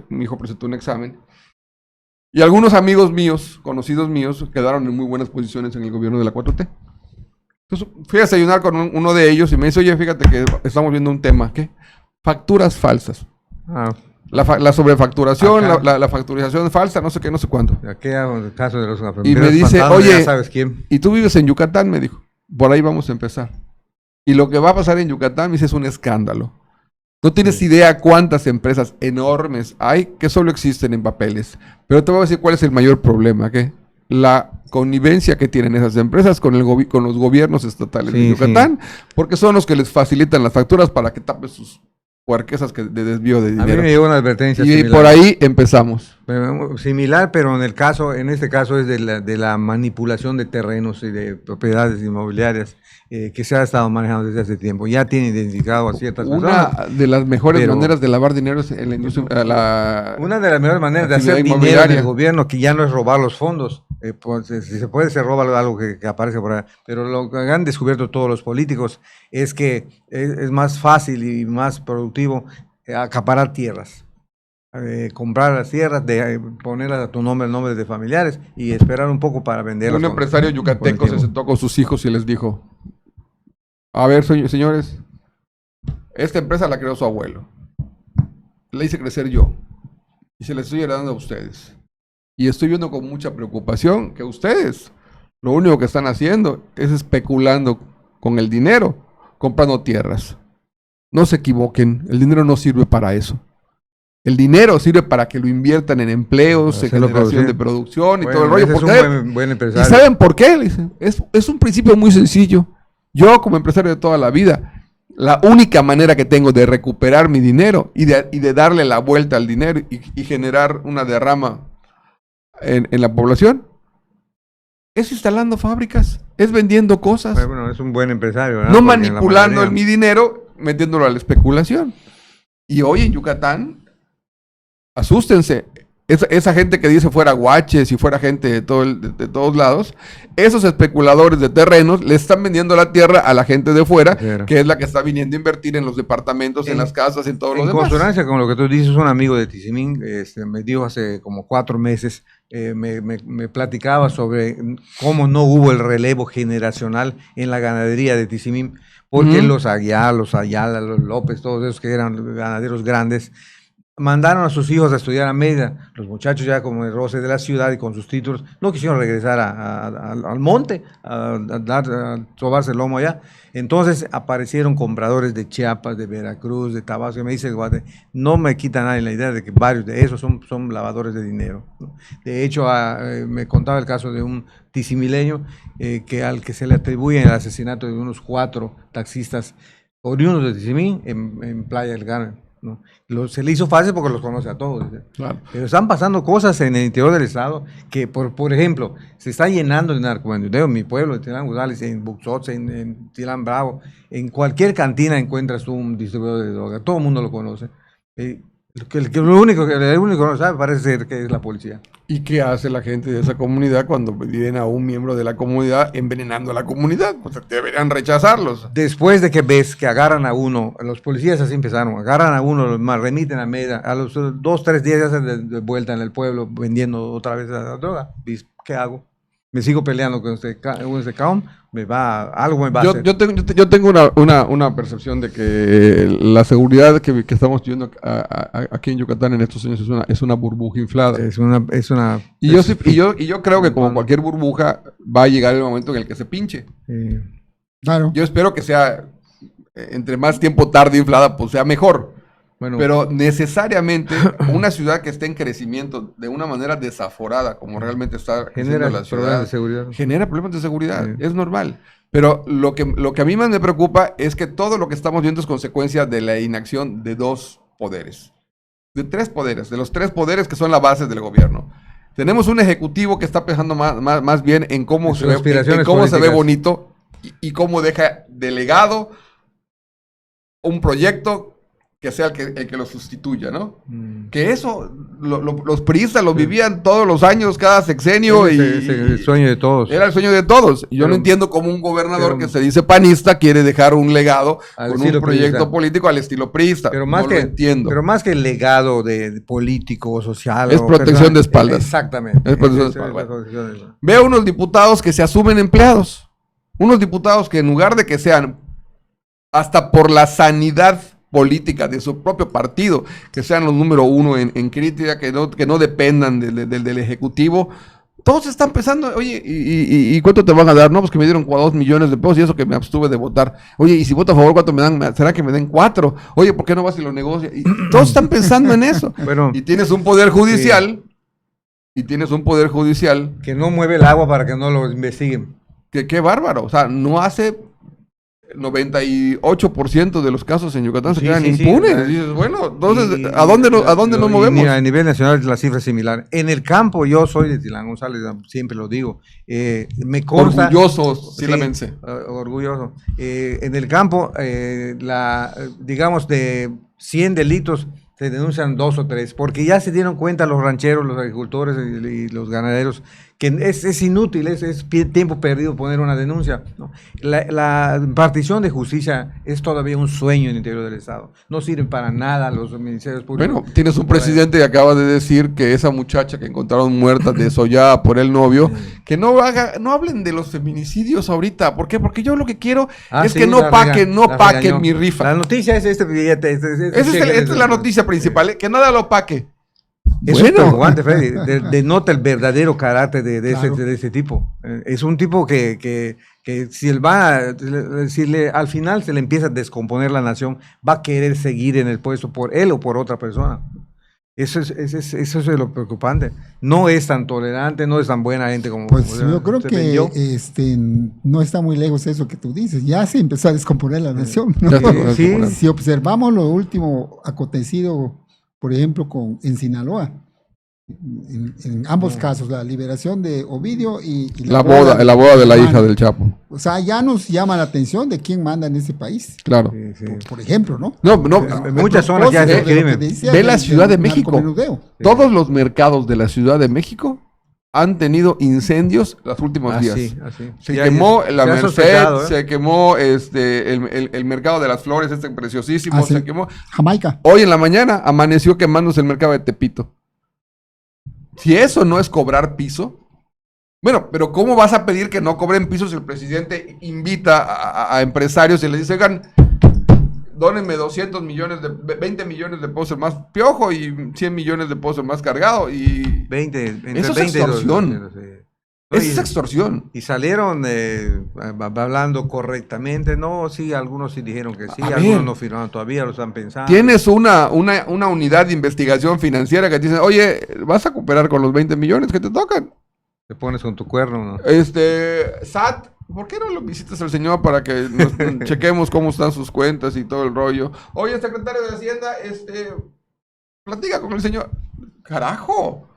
Mi hijo presentó un examen. Y algunos amigos míos, conocidos míos, quedaron en muy buenas posiciones en el gobierno de la 4T. Entonces fui a desayunar con uno de ellos y me dice, oye, fíjate que estamos viendo un tema. ¿Qué? Facturas falsas. La sobrefacturación, la facturización falsa, no sé qué, no sé cuánto. Aquí el caso de los y me dice, oye, ¿sabes quién? ¿Y tú vives en Yucatán? Me dijo, por ahí vamos a empezar. Y lo que va a pasar en Yucatán, me dice, es un escándalo. No tienes idea cuántas empresas enormes hay que solo existen en papeles. Pero te voy a decir cuál es el mayor problema, ¿qué? La connivencia que tienen esas empresas con los gobiernos estatales de Yucatán, porque son los que les facilitan las facturas para que tapen sus puerquesas de desvío de dinero. A mí me llegó una advertencia similar. Por ahí empezamos. Similar, pero en este caso es de la manipulación de terrenos y de propiedades inmobiliarias que se ha estado manejando desde hace tiempo. Ya tiene identificado a ciertas personas. Una de las mejores maneras de lavar dinero es en la industria. Una de las mejores maneras de hacer dinero en el gobierno, que ya no es robar los fondos. Si se puede, se roba algo que aparece por ahí. Pero lo que han descubierto todos los políticos es que es más fácil y más productivo acaparar tierras. Comprar las tierras, ponerlas a tu nombre, el nombre de familiares y esperar un poco para venderlas. Un empresario yucateco se sentó con sus hijos y les dijo, a ver, señores, esta empresa la creó su abuelo, la hice crecer yo y se la estoy heredando a ustedes. Y estoy viendo con mucha preocupación que ustedes lo único que están haciendo es especulando con el dinero, comprando tierras. No se equivoquen, el dinero no sirve para eso. El dinero sirve para que lo inviertan en empleos, en generación de producción y todo el rollo. Es buen empresario. ¿Y saben por qué? Es un principio muy sencillo. Yo, como empresario de toda la vida, la única manera que tengo de recuperar mi dinero y de darle la vuelta al dinero y generar una derrama en la población es instalando fábricas, es vendiendo cosas. Bueno, es un buen empresario, ¿verdad? No manipulando mi dinero, metiéndolo a la especulación. Y hoy en Yucatán, asústense, esa gente que dice fuera guaches y fuera gente de todos lados, esos especuladores de terrenos le están vendiendo la tierra a la gente de fuera, que es la que está viniendo a invertir en los departamentos, en las casas, en todo lo demás. En consonancia con lo que tú dices, un amigo de Tizimín me dijo hace como 4 meses, me platicaba sobre cómo no hubo el relevo generacional en la ganadería de Tizimín, porque los Ayala, los López, todos esos que eran ganaderos grandes, mandaron a sus hijos a estudiar a Mérida. Los muchachos ya como el roce de la ciudad y con sus títulos no quisieron regresar al monte a sobarse el lomo allá. Entonces aparecieron compradores de Chiapas, de Veracruz, de Tabasco. Y me dice, no me quita nadie la idea de que varios de esos son lavadores de dinero, ¿no? De hecho, me contaba el caso de un tisimileño al que se le atribuye el asesinato de unos 4 taxistas oriundos de Tizimín en Playa del Carmen, ¿no? Se le hizo fácil porque los conoce a todos. Claro. Pero están pasando cosas en el interior del estado que, por ejemplo, se está llenando de narcomenudeo en mi pueblo, en Tilán Guzales, en Buxots, en Tilán Bravo. En cualquier cantina encuentras un distribuidor de droga. Todo el mundo lo conoce. Lo único que no sabe parece ser que es la policía. ¿Y qué hace la gente de esa comunidad cuando viven a un miembro de la comunidad envenenando a la comunidad? Pues deberían rechazarlos. Después de que ves que agarran a uno, los policías así empezaron, agarran a uno, lo remiten a Mérida, a los 2, 3 días ya se de vuelta en el pueblo vendiendo otra vez la droga. ¿Qué hago? Me sigo peleando con este caón, algo me va a hacer. Yo tengo una percepción de que la seguridad que estamos viviendo aquí en Yucatán en estos años es una burbuja inflada. Y yo creo que como cualquier burbuja va a llegar el momento en el que se pinche. Claro. Yo espero que sea, entre más tiempo tarde inflada, pues sea mejor. Bueno, pero necesariamente una ciudad que esté en crecimiento de una manera desaforada, como realmente está genera la ciudad, problemas de seguridad. Genera problemas de seguridad, sí. Es normal. Pero lo que a mí más me preocupa es que todo lo que estamos viendo es consecuencia de la inacción de 2 poderes. De 3 poderes, de los 3 poderes que son la base del gobierno. Tenemos un ejecutivo que está pensando más bien en cómo se ve bonito y cómo deja delegado un proyecto que sea el que lo sustituya, ¿no? Que eso, los priistas lo vivían todos los años, cada sexenio. El sueño de todos. Era el sueño de todos. Y yo no entiendo cómo un gobernador que se dice panista quiere dejar un legado con un proyecto político al estilo priista. Pero más que el legado de político, social. Es protección de espaldas. Exactamente. Es protección de espaldas. Veo unos diputados que se asumen empleados. Unos diputados que en lugar de que sean hasta por la sanidad política de su propio partido, que sean los número 1 en crítica, que no dependan del Ejecutivo, todos están pensando, oye, ¿y cuánto te van a dar? No, pues que me dieron 2 millones de pesos y eso que me abstuve de votar. Oye, y si voto a favor, ¿cuánto me dan? ¿Será que me den 4? Oye, ¿por qué no vas y lo negocias? Y todos están pensando en eso. Bueno, y tienes un poder judicial, que no mueve el agua para que no lo investiguen. Que qué bárbaro, o sea, no hace 98% de los casos en Yucatán se quedan impunes. Sí. Dices, bueno, entonces, ¿a dónde nos movemos? A nivel nacional la cifra es similar. En el campo, yo soy de Tilán González, siempre lo digo. Me consta. Orgulloso, sílamense. Orgulloso. En el campo, digamos, de 100 delitos, se denuncian 2 o 3, porque ya se dieron cuenta los rancheros, los agricultores y los ganaderos que es inútil, es tiempo perdido poner una denuncia, ¿no? La impartición de justicia es todavía un sueño en el interior del Estado. No sirven para nada los ministerios públicos. Bueno, tienes un presidente que acaba de decir que esa muchacha que encontraron muerta, desollada por el novio, que no hablen de los feminicidios ahorita. ¿Por qué? Porque yo lo que quiero es que no paquen mi rifa. La noticia es este billete. Esta es la noticia principal, que nada lo paque. Es preocupante, Freddy. Denota el verdadero carácter de ese tipo. Es un tipo que si al final se le empieza a descomponer la nación, va a querer seguir en el puesto por él o por otra persona. Eso es lo preocupante. No es tan tolerante, no es tan buena gente como... Pues yo creo que no está muy lejos eso que tú dices. Ya se empezó a descomponer la nación, ¿no? Sí. Si observamos lo último acontecido, por ejemplo, en Sinaloa, en ambos casos, la liberación de Ovidio y la boda de la hija del Chapo. O sea, ya nos llama la atención de quién manda en ese país. Claro. Por ejemplo, ¿no? No, muchas zonas ya se crimen. Ve la Ciudad de México. Todos los mercados de la Ciudad de México han tenido incendios los últimos días. Se quemó la Merced, se quemó el mercado de las flores, preciosísimo, se quemó. Jamaica. Hoy en la mañana amaneció quemándose el mercado de Tepito. Si eso no es cobrar piso, bueno, pero ¿cómo vas a pedir que no cobren piso si el presidente invita a empresarios y les dice, oigan, dónenme 200 millones, 20 millones de pozos más piojo y 100 millones de pozos más cargado. Y 20, eso es extorsión. Eso es extorsión. Y salieron hablando correctamente. No, sí, algunos sí dijeron que sí, algunos no firmaron todavía, lo están pensando. Tienes una unidad de investigación financiera que te dice, oye, vas a cooperar con los 20 millones que te tocan. Te pones con tu cuerno, ¿no? SAT, ¿por qué no lo visitas al señor para que nos chequemos cómo están sus cuentas y todo el rollo? Oye, secretario de Hacienda, platica con el señor. ¡Carajo!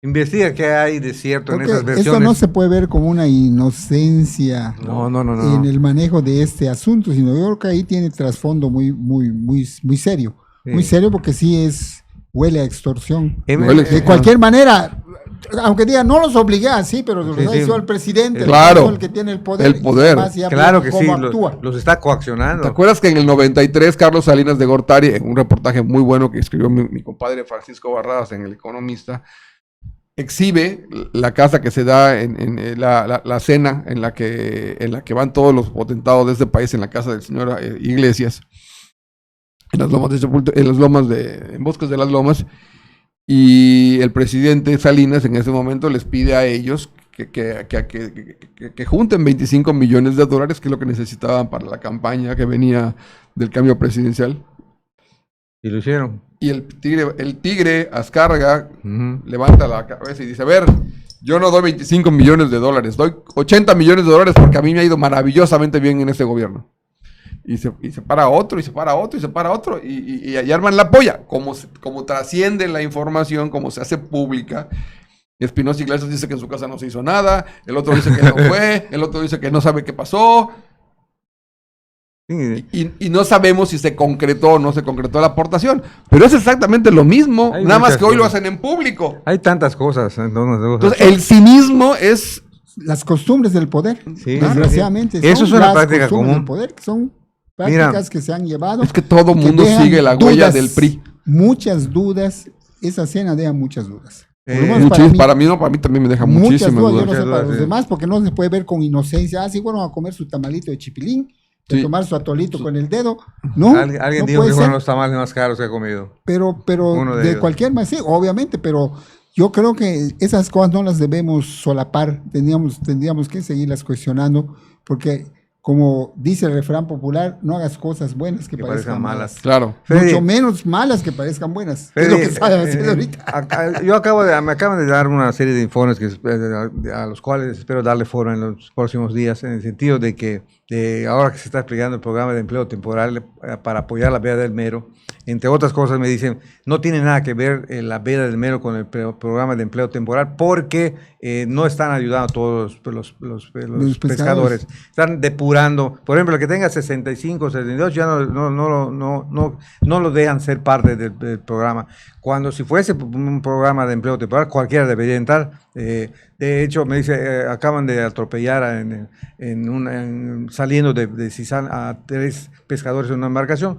Investiga qué hay de cierto en esas versiones. Esto no se puede ver como una inocencia no. en el manejo de este asunto, sino yo creo que ahí tiene trasfondo muy serio. Sí. Muy serio porque sí huele a extorsión. De cualquier manera, aunque diga, no los obligué así, pero los hizo el presidente, claro, el que tiene el poder. El poder. Claro que sí, los está coaccionando. ¿Te acuerdas que en el 93 Carlos Salinas de Gortari, en un reportaje muy bueno que escribió mi compadre Francisco Barradas en El Economista, exhibe la casa que se da en la cena en la que van todos los potentados de este país, en la casa del señor Iglesias, en las lomas de Sepultura, en Bosques de las Lomas, y el presidente Salinas en ese momento les pide a ellos que junten 25 millones de dólares, que es lo que necesitaban para la campaña que venía del cambio presidencial. Y lo hicieron. Y el tigre Azcárraga levanta la cabeza y dice, a ver, yo no doy 25 millones de dólares, doy 80 millones de dólares porque a mí me ha ido maravillosamente bien en este gobierno. Y se para otro, y se para otro, y se para otro, y arman la polla. Como trasciende la información, como se hace pública. Espinosa Iglesias dice que en su casa no se hizo nada, el otro dice que no fue, el otro dice que no sabe qué pasó. Y no sabemos si se concretó o no se concretó la aportación, pero es exactamente lo mismo, nada más que hoy lo hacen en público. Hay tantas cosas. Entonces el cinismo es las costumbres del poder, desgraciadamente. Eso es una práctica común. Del poder, que son prácticas que se han llevado. Es que todo mundo sigue la huella del PRI. Muchas dudas, esa cena deja muchas dudas. Para mí también me deja muchísimas dudas. Yo no sé para los demás, porque no se puede ver con inocencia. Sí, bueno, a comer su tamalito de chipilín, de tomar su atolito con el dedo. No, alguien dijo que fueron los tamales más caros que ha comido. Pero de cualquier manera, sí, obviamente, pero yo creo que esas cosas no las debemos solapar, tendríamos que seguirlas cuestionando, porque como dice el refrán popular, no hagas cosas buenas que parezcan malas. Claro. Mucho menos malas que parezcan buenas. Freddy, es lo que saben hacer ahorita. Yo me acaban de dar una serie de informes a los cuales espero darle foro en los próximos días, en el sentido de que ahora que se está explicando el programa de empleo temporal para apoyar la veda del Mero, entre otras cosas me dicen, no tiene nada que ver la veda del Mero con el programa de empleo temporal, porque no están ayudando a todos los pescadores. Están depurando. Por ejemplo, el que tenga 65, 62, ya no lo dejan ser parte del programa. Cuando si fuese un programa de empleo temporal, cualquiera debería entrar. De hecho, me dice, acaban de atropellar saliendo de Cizán a 3 pescadores en una embarcación.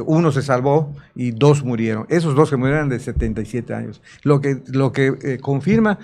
Uno se salvó y 2 murieron. Esos 2 que murieron eran de 77 años. Lo que confirma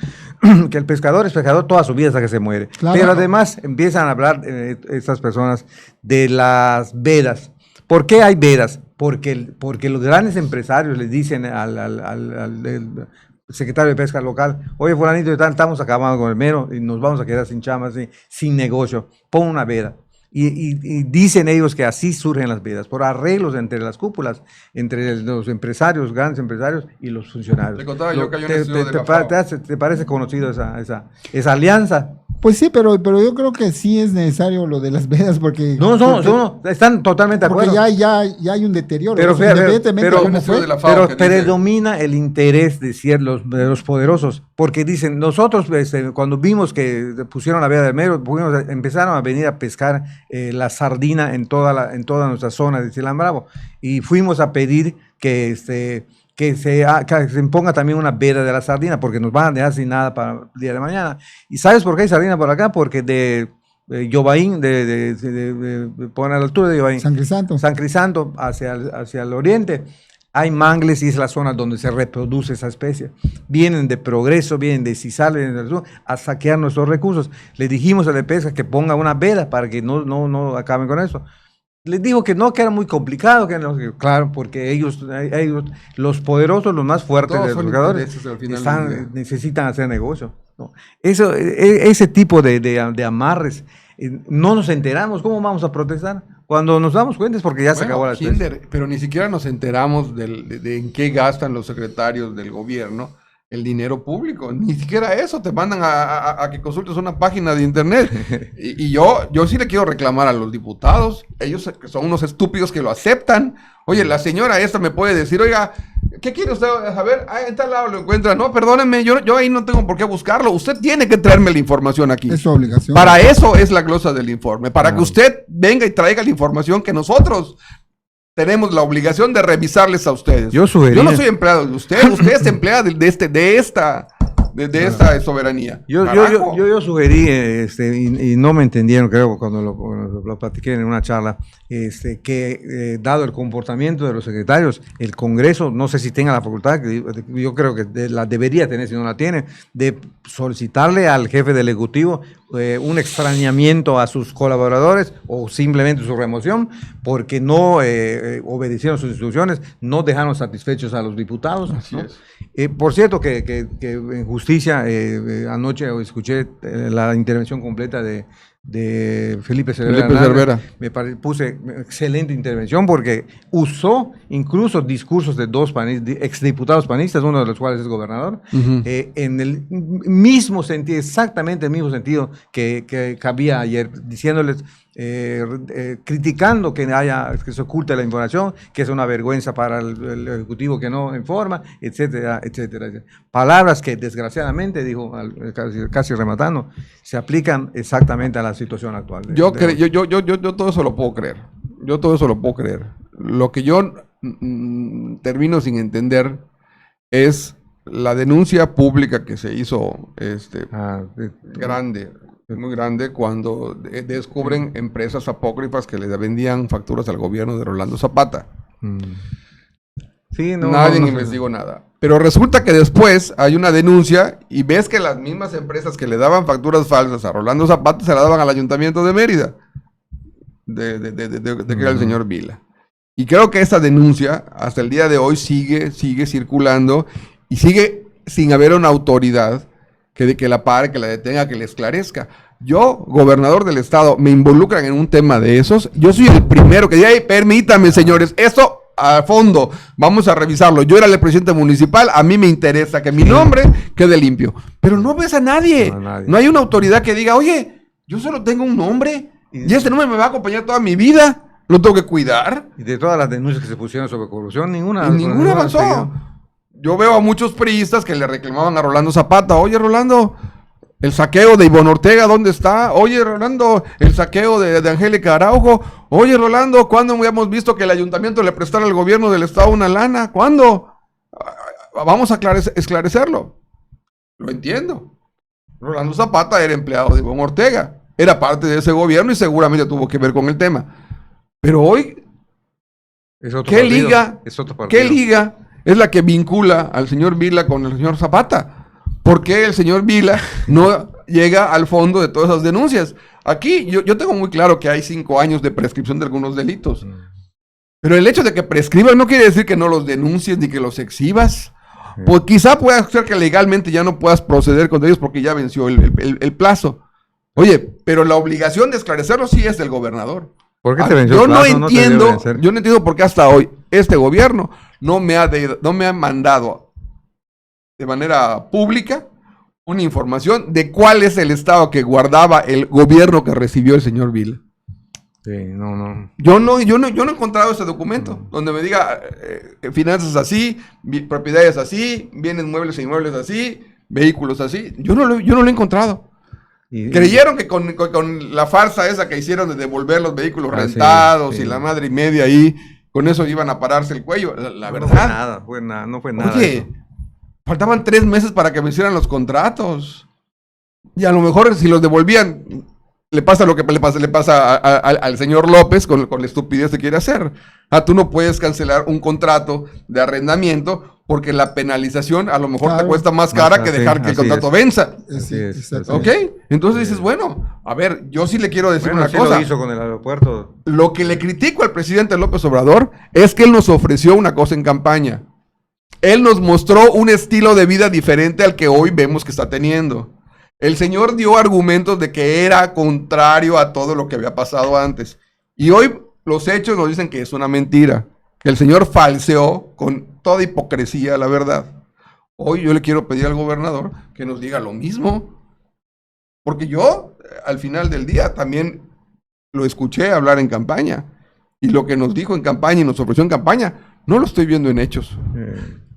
que el pescador es pescador toda su vida hasta que se muere. Claro. Pero además empiezan a hablar estas personas de las vedas. ¿Por qué hay vedas? Porque los grandes empresarios les dicen al secretario de Pesca local, oye, fulanito, estamos acabando con el Mero y nos vamos a quedar sin chamas, sin negocio. Pon una veda. Y dicen ellos que así surgen las vedas, por arreglos entre las cúpulas, entre los empresarios, grandes empresarios y los funcionarios. Te contaba yo que hay un estudio de la FAO. ¿Te parece conocido esa alianza? Pues sí, pero yo creo que sí es necesario lo de las vedas, porque... No, están totalmente de acuerdo. Porque ya hay un deterioro. Pero predomina el interés de los poderosos, porque dicen, nosotros cuando vimos que pusieron la veda del Mero, empezaron a venir a pescar la sardina en toda nuestra zona de Silán Bravo, y fuimos a pedir que se imponga también una veda de la sardina, porque nos van a dejar sin nada para el día de mañana. ¿Y sabes por qué hay sardina por acá? Porque de Yobaín, por la altura de Yobaín, San Crisanto hacia el oriente, hay mangles y es la zona donde se reproduce esa especie. Vienen de Progreso, vienen de Cizal, vienen del sur, a saquear nuestros recursos. Le dijimos a la pesca que ponga una veda para que no acaben con eso. les dijo que no, que era muy complicado, claro, porque ellos, los poderosos, los más fuertes de los jugadores, necesitan hacer negocio, ¿no? Ese tipo de amarres, no nos enteramos. ¿Cómo vamos a protestar? Cuando nos damos cuenta es porque ya se acabó la Kinder, pero ni siquiera nos enteramos de en qué gastan los secretarios del gobierno el dinero público. Ni siquiera eso, te mandan a que consultes una página de internet. Y yo sí le quiero reclamar a los diputados, ellos son unos estúpidos que lo aceptan. Oye, la señora esta me puede decir, oiga, ¿qué quiere usted saber? Ah, en tal lado lo encuentra. No, perdónenme, yo ahí no tengo por qué buscarlo. Usted tiene que traerme la información aquí. Es su obligación. Para eso es la glosa del informe, para que usted venga y traiga la información que nosotros tenemos la obligación de revisarles a ustedes. Yo no soy empleado de usted es empleado de esta soberanía. Yo sugerí, y no me entendieron, creo, cuando lo platiqué en una charla, que dado el comportamiento de los secretarios, el Congreso, no sé si tenga la facultad, yo creo que la debería tener, si no la tiene, de solicitarle al jefe del Ejecutivo un extrañamiento a sus colaboradores o simplemente su remoción, porque no obedecieron sus instrucciones, no dejaron satisfechos a los diputados, ¿no? Por cierto, que en justicia, anoche escuché la intervención completa de Felipe Cervera. Me puse excelente intervención porque usó incluso discursos de dos exdiputados panistas, uno de los cuales es gobernador, en el mismo sentido, exactamente el mismo sentido que cabía ayer, diciéndoles, criticando que se oculte la información, que es una vergüenza para el Ejecutivo que no informa, etcétera, etcétera. Palabras que desgraciadamente, dijo casi rematando, se aplican exactamente a la situación actual. Yo todo eso lo puedo creer. Lo que yo termino sin entender es la denuncia pública que se hizo muy grande, cuando descubren empresas apócrifas que le vendían facturas al gobierno de Rolando Zapata. Sí, Nadie investigó nada. Pero resulta que después hay una denuncia y ves que las mismas empresas que le daban facturas falsas a Rolando Zapata se la daban al Ayuntamiento de Mérida, de que era el señor Vila. Y creo que esa denuncia hasta el día de hoy sigue circulando y sigue sin haber una autoridad que la pare, que la detenga, que le esclarezca. Yo, gobernador del estado, me involucran en un tema de esos. Yo soy el primero que dice, permítame, señores, esto a fondo, vamos a revisarlo. Yo era el presidente municipal, a mí me interesa que mi nombre quede limpio. Pero no ves a nadie. No hay una autoridad que diga, oye, yo solo tengo un nombre y este nombre me va a acompañar toda mi vida. Lo tengo que cuidar. Y de todas las denuncias que se pusieron sobre corrupción, ninguna avanzó. Yo veo a muchos priistas que le reclamaban a Rolando Zapata, oye, Rolando, el saqueo de Ivonne Ortega, ¿dónde está? Oye, Rolando, el saqueo de Angélica Araujo. Oye, Rolando, ¿cuándo habíamos visto que el ayuntamiento le prestara al gobierno del estado una lana? ¿Cuándo? Vamos a esclarecerlo. Lo entiendo. Rolando Zapata era empleado de Ivonne Ortega. Era parte de ese gobierno y seguramente tuvo que ver con el tema. Pero hoy, ¿qué liga es la que vincula al señor Vila con el señor Zapata? ¿Por qué el señor Vila no llega al fondo de todas esas denuncias? Aquí yo tengo muy claro que hay 5 años de prescripción de algunos delitos. Pero el hecho de que prescriban no quiere decir que no los denuncies ni que los exhibas. Pues quizá pueda ser que legalmente ya no puedas proceder contra ellos porque ya venció el plazo. Oye, pero la obligación de esclarecerlo sí es del gobernador. ¿Por qué te venció el plazo? Yo no entiendo por qué hasta hoy este gobierno no me ha mandado de manera pública una información de cuál es el estado que guardaba el gobierno que recibió el señor Vila. Sí, no. Yo no he encontrado ese documento donde me diga finanzas así, propiedades así, bienes muebles e inmuebles así, vehículos así. Yo no lo he encontrado. Creyeron que con la farsa esa que hicieron de devolver los vehículos rentados y la madre y media ahí, con eso iban a pararse el cuello. La verdad. No fue nada. Oye, faltaban 3 meses para que me hicieran los contratos. Y a lo mejor si los devolvían, le pasa lo que le pasa al señor López con la estupidez que quiere hacer. Tú no puedes cancelar un contrato de arrendamiento porque la penalización a lo mejor te cuesta más cara que dejar que el contrato venza. Así es. ¿Ok? Entonces dices, bueno, a ver, yo sí le quiero decir una sí cosa. Lo hizo con el aeropuerto. Lo que le critico al presidente López Obrador es que él nos ofreció una cosa en campaña. Él nos mostró un estilo de vida diferente al que hoy vemos que está teniendo. El señor dio argumentos de que era contrario a todo lo que había pasado antes. Y hoy los hechos nos dicen que es una mentira. Que el señor falseó con toda hipocresía la verdad. Hoy yo le quiero pedir al gobernador que nos diga lo mismo. Porque yo, al final del día, también lo escuché hablar en campaña. Y lo que nos dijo en campaña y nos ofreció en campaña, no lo estoy viendo en hechos.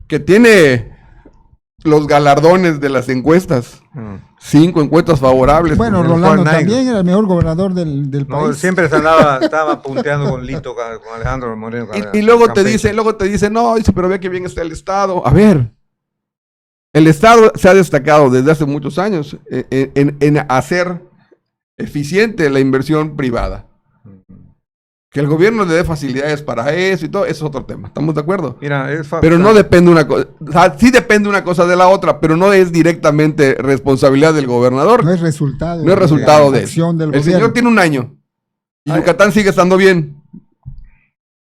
Que tiene los galardones de las encuestas. 5 encuestas favorables. Bueno, Rolando también era el mejor gobernador del país. Siempre estaba punteando con Lito, con Alejandro Moreno. Y luego te dice, no, pero ve que bien está el Estado. A ver, el Estado se ha destacado desde hace muchos años en hacer eficiente la inversión privada. Que el gobierno le dé facilidades para eso y todo, eso es otro tema. ¿Estamos de acuerdo? Mira, pero no depende una cosa, o sea, sí depende una cosa de la otra, pero no es directamente responsabilidad del gobernador. No es resultado. No es resultado de eso. Del el señor tiene 1 año y Yucatán sigue estando bien.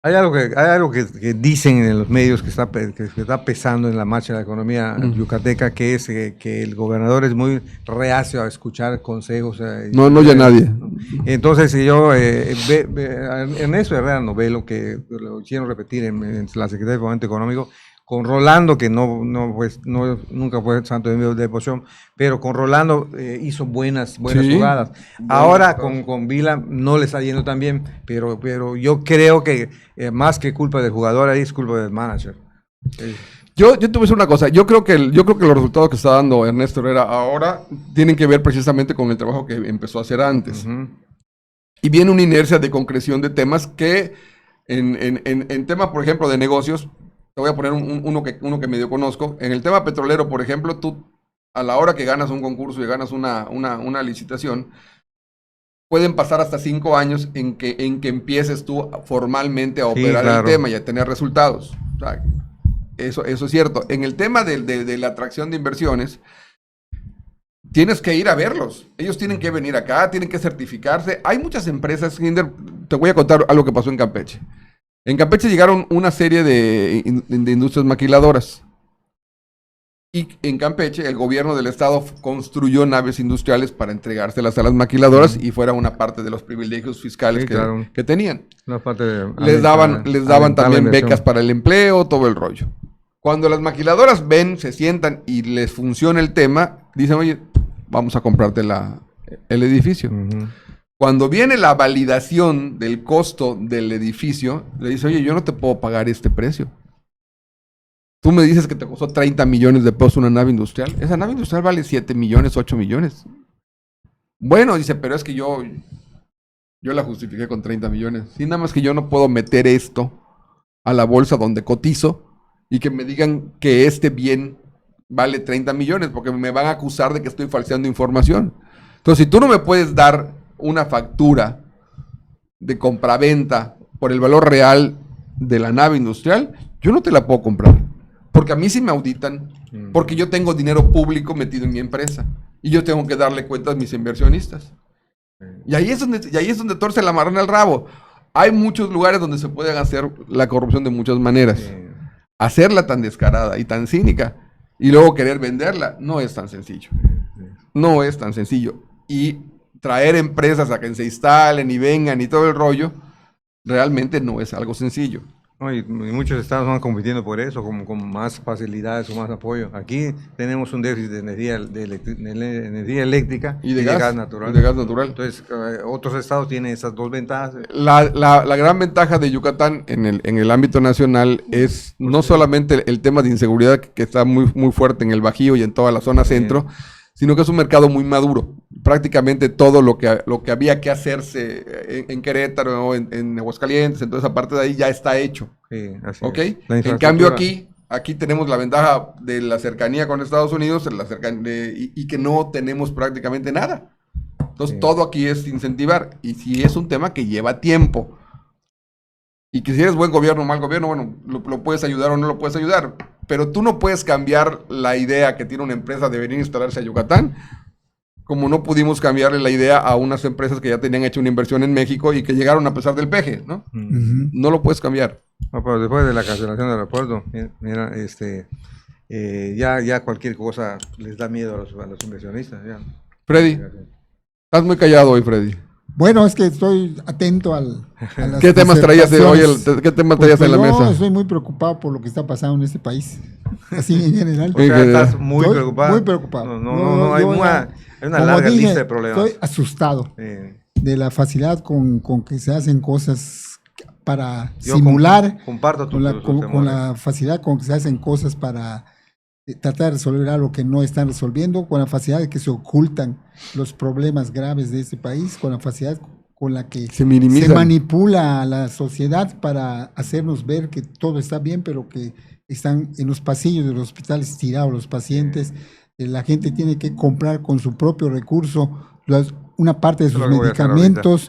Hay algo que dicen en los medios que está pesando en la marcha de la economía yucateca, que es que el gobernador es muy reacio a escuchar consejos. No oye a nadie. Entonces yo, Ernesto Herrera Novelo, que lo hicieron repetir en la Secretaría de Fomento Económico, con Rolando, que nunca fue santo de mi devoción, pero con Rolando hizo buenas jugadas. Ahora con Vila no le está yendo tan bien, pero yo creo que más que culpa del jugador, ahí es culpa del manager. Yo te voy a decir una cosa, yo creo que los resultados que está dando Ernesto Herrera ahora tienen que ver precisamente con el trabajo que empezó a hacer antes. Y viene una inercia de concreción de temas que en temas, por ejemplo, de negocios. Te voy a poner uno que medio conozco. En el tema petrolero, por ejemplo, tú a la hora que ganas un concurso y ganas una licitación, pueden pasar hasta 5 años en que empieces tú formalmente a operar el tema y a tener resultados. O sea, eso es cierto. En el tema de la atracción de inversiones, tienes que ir a verlos. Ellos tienen que venir acá, tienen que certificarse. Hay muchas empresas, Kinder, te voy a contar algo que pasó en Campeche. En Campeche llegaron una serie de industrias maquiladoras. Y en Campeche el gobierno del estado construyó naves industriales para entregárselas a las maquiladoras y fuera una parte de los privilegios fiscales que tenían. Les daban también becas para el empleo, todo el rollo. Cuando las maquiladoras ven, se sientan y les funciona el tema, dicen, oye, vamos a comprarte el edificio. Cuando viene la validación del costo del edificio, le dice, oye, yo no te puedo pagar este precio. Tú me dices que te costó 30 millones de pesos una nave industrial. Esa nave industrial vale 7 millones, 8 millones. Bueno, dice, pero es que yo la justifiqué con 30 millones. Sí, nada más que yo no puedo meter esto a la bolsa donde cotizo y que me digan que este bien vale 30 millones porque me van a acusar de que estoy falseando información. Entonces, si tú no me puedes dar una factura de compraventa por el valor real de la nave industrial, yo no te la puedo comprar. Porque a mí sí me auditan, porque yo tengo dinero público metido en mi empresa y yo tengo que darle cuenta a mis inversionistas. Y ahí es donde torce la marrana al rabo. Hay muchos lugares donde se puede hacer la corrupción de muchas maneras. Hacerla tan descarada y tan cínica y luego querer venderla no es tan sencillo. No es tan sencillo. Y traer empresas a que se instalen y vengan y todo el rollo, realmente no es algo sencillo. No, y muchos estados van compitiendo por eso, con más facilidades o más apoyo. Aquí tenemos un déficit de energía eléctrica y de gas natural. Entonces, otros estados tienen esas dos ventajas. La gran ventaja de Yucatán en el ámbito nacional es no solamente el tema de inseguridad que está muy, muy fuerte en el Bajío y en toda la zona centro, sino que es un mercado muy maduro. Prácticamente todo lo que había que hacerse en Querétaro o en Aguascalientes, entonces aparte de ahí ya está hecho. Sí, así ¿Okay? En cambio aquí tenemos la ventaja de la cercanía con Estados Unidos y que no tenemos prácticamente nada. Entonces, todo aquí es incentivar. Y si es un tema que lleva tiempo. Y que si eres buen gobierno o mal gobierno, bueno, lo puedes ayudar o no lo puedes ayudar. Pero tú no puedes cambiar la idea que tiene una empresa de venir a instalarse a Yucatán, como no pudimos cambiarle la idea a unas empresas que ya tenían hecho una inversión en México y que llegaron a pesar del peje, ¿no? No lo puedes cambiar. No, pero después de la cancelación del aeropuerto, mira, ya cualquier cosa les da miedo a los inversionistas. Ya. Freddy, estás muy callado hoy, Freddy. Bueno, es que estoy atento a las ¿Qué temas traías hoy? ¿Qué temas traías en la mesa? Yo estoy muy preocupado por lo que está pasando en este país. Así en general. O sea, estás muy preocupado. Muy preocupado. No, hay una larga lista de problemas. Estoy asustado de la facilidad con que se hacen cosas para simular. Comparto con la facilidad con que se hacen cosas para tratar de resolver algo que no están resolviendo, con la facilidad de que se ocultan los problemas graves de este país, con la facilidad con la que se manipula a la sociedad para hacernos ver que todo está bien, pero que están en los pasillos de los hospitales tirados los pacientes. La gente tiene que comprar con su propio recurso una parte de sus medicamentos.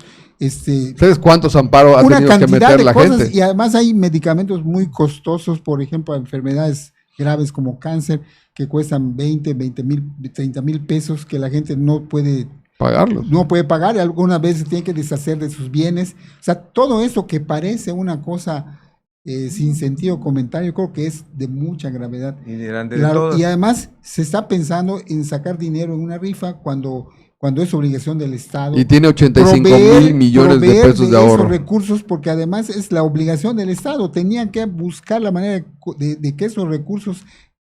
¿Sabes cuántos amparos ha tenido que meter la gente? Y además hay medicamentos muy costosos, por ejemplo, a enfermedades graves como cáncer, que cuestan 20 mil, 30 mil pesos, que la gente no puede pagarlos. No puede pagar, y algunas veces tiene que deshacer de sus bienes. O sea, todo eso que parece una cosa sin sentido comentario, creo que es de mucha gravedad. Y además se está pensando en sacar dinero en una rifa cuando es obligación del Estado. Y tiene 85,000 millones de pesos de ahorro. Esos recursos, porque además es la obligación del Estado. Tenían que buscar la manera de que esos recursos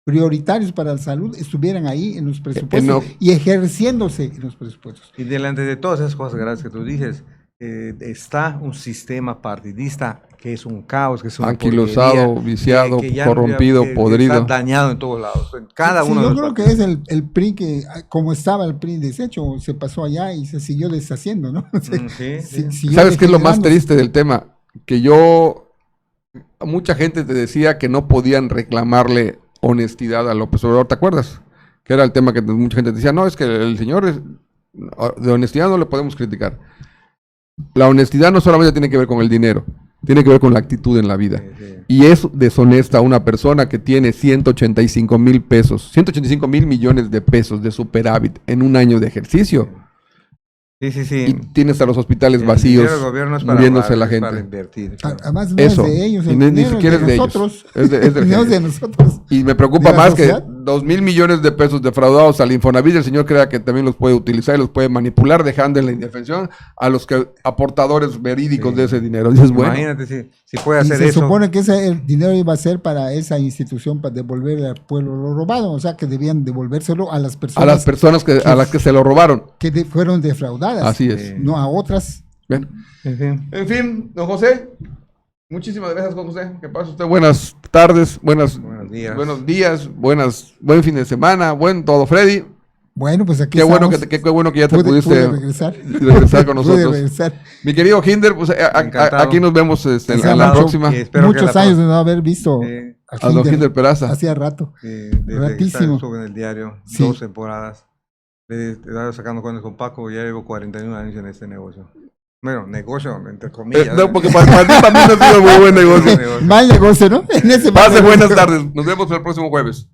prioritarios para la salud estuvieran ahí en los presupuestos y ejerciéndose en los presupuestos. Y delante de todas esas cosas graves que tú dices, está un sistema partidista que es un caos, que es un anquilosado, viciado, corrompido, podrido. Está dañado en todos lados, en cada uno de los yo creo que es el PRI que, como estaba el PRI deshecho, se pasó allá y se siguió deshaciendo, ¿no? ¿Sabes qué es lo más triste del tema? Que mucha gente te decía que no podían reclamarle honestidad a López Obrador, ¿te acuerdas? Que era el tema que mucha gente decía, no, es que el señor de honestidad no le podemos criticar. La honestidad no solamente tiene que ver con el dinero, tiene que ver con la actitud en la vida. Y es deshonesta una persona que tiene 185 mil millones de pesos de superávit en un año de ejercicio. Sí. Y tienes a los hospitales vacíos, muriéndose la gente. Para invertir, claro. Además, no es de ellos, y ni siquiera es de nosotros. Es de nosotros. Y me preocupa más que 2,000 millones de pesos defraudados al Infonavit, el señor crea que también los puede utilizar y los puede manipular, dejando en la indefensión a los aportadores verídicos de ese dinero. Dices, imagínate si puede hacer eso. Se supone que ese dinero iba a ser para esa institución, para devolver al pueblo lo robado, o sea que debían devolvérselo a las personas. A las personas a las que se lo robaron. Que fueron defraudadas. Así es. No a otras. Bien. En fin, don José, muchísimas gracias, don José. Que pase usted buenas tardes, buenos días, buen fin de semana, buen todo, Freddy. Bueno, pues aquí qué bueno que ya te pudiste regresar con nosotros. Mi querido Hinder, pues aquí nos vemos en la próxima. Muchos años de no haber visto a don Hinder Peraza. Hacía rato. Ratísimo. En el diario, 2 temporadas. Estaba sacando cuentas con Paco, ya llevo 41 años en este negocio. Bueno, negocio, entre comillas. No, porque para mí no ha sido muy buen negocio. Mal negocio, ¿no? Pase buenas tardes. Nos vemos el próximo jueves.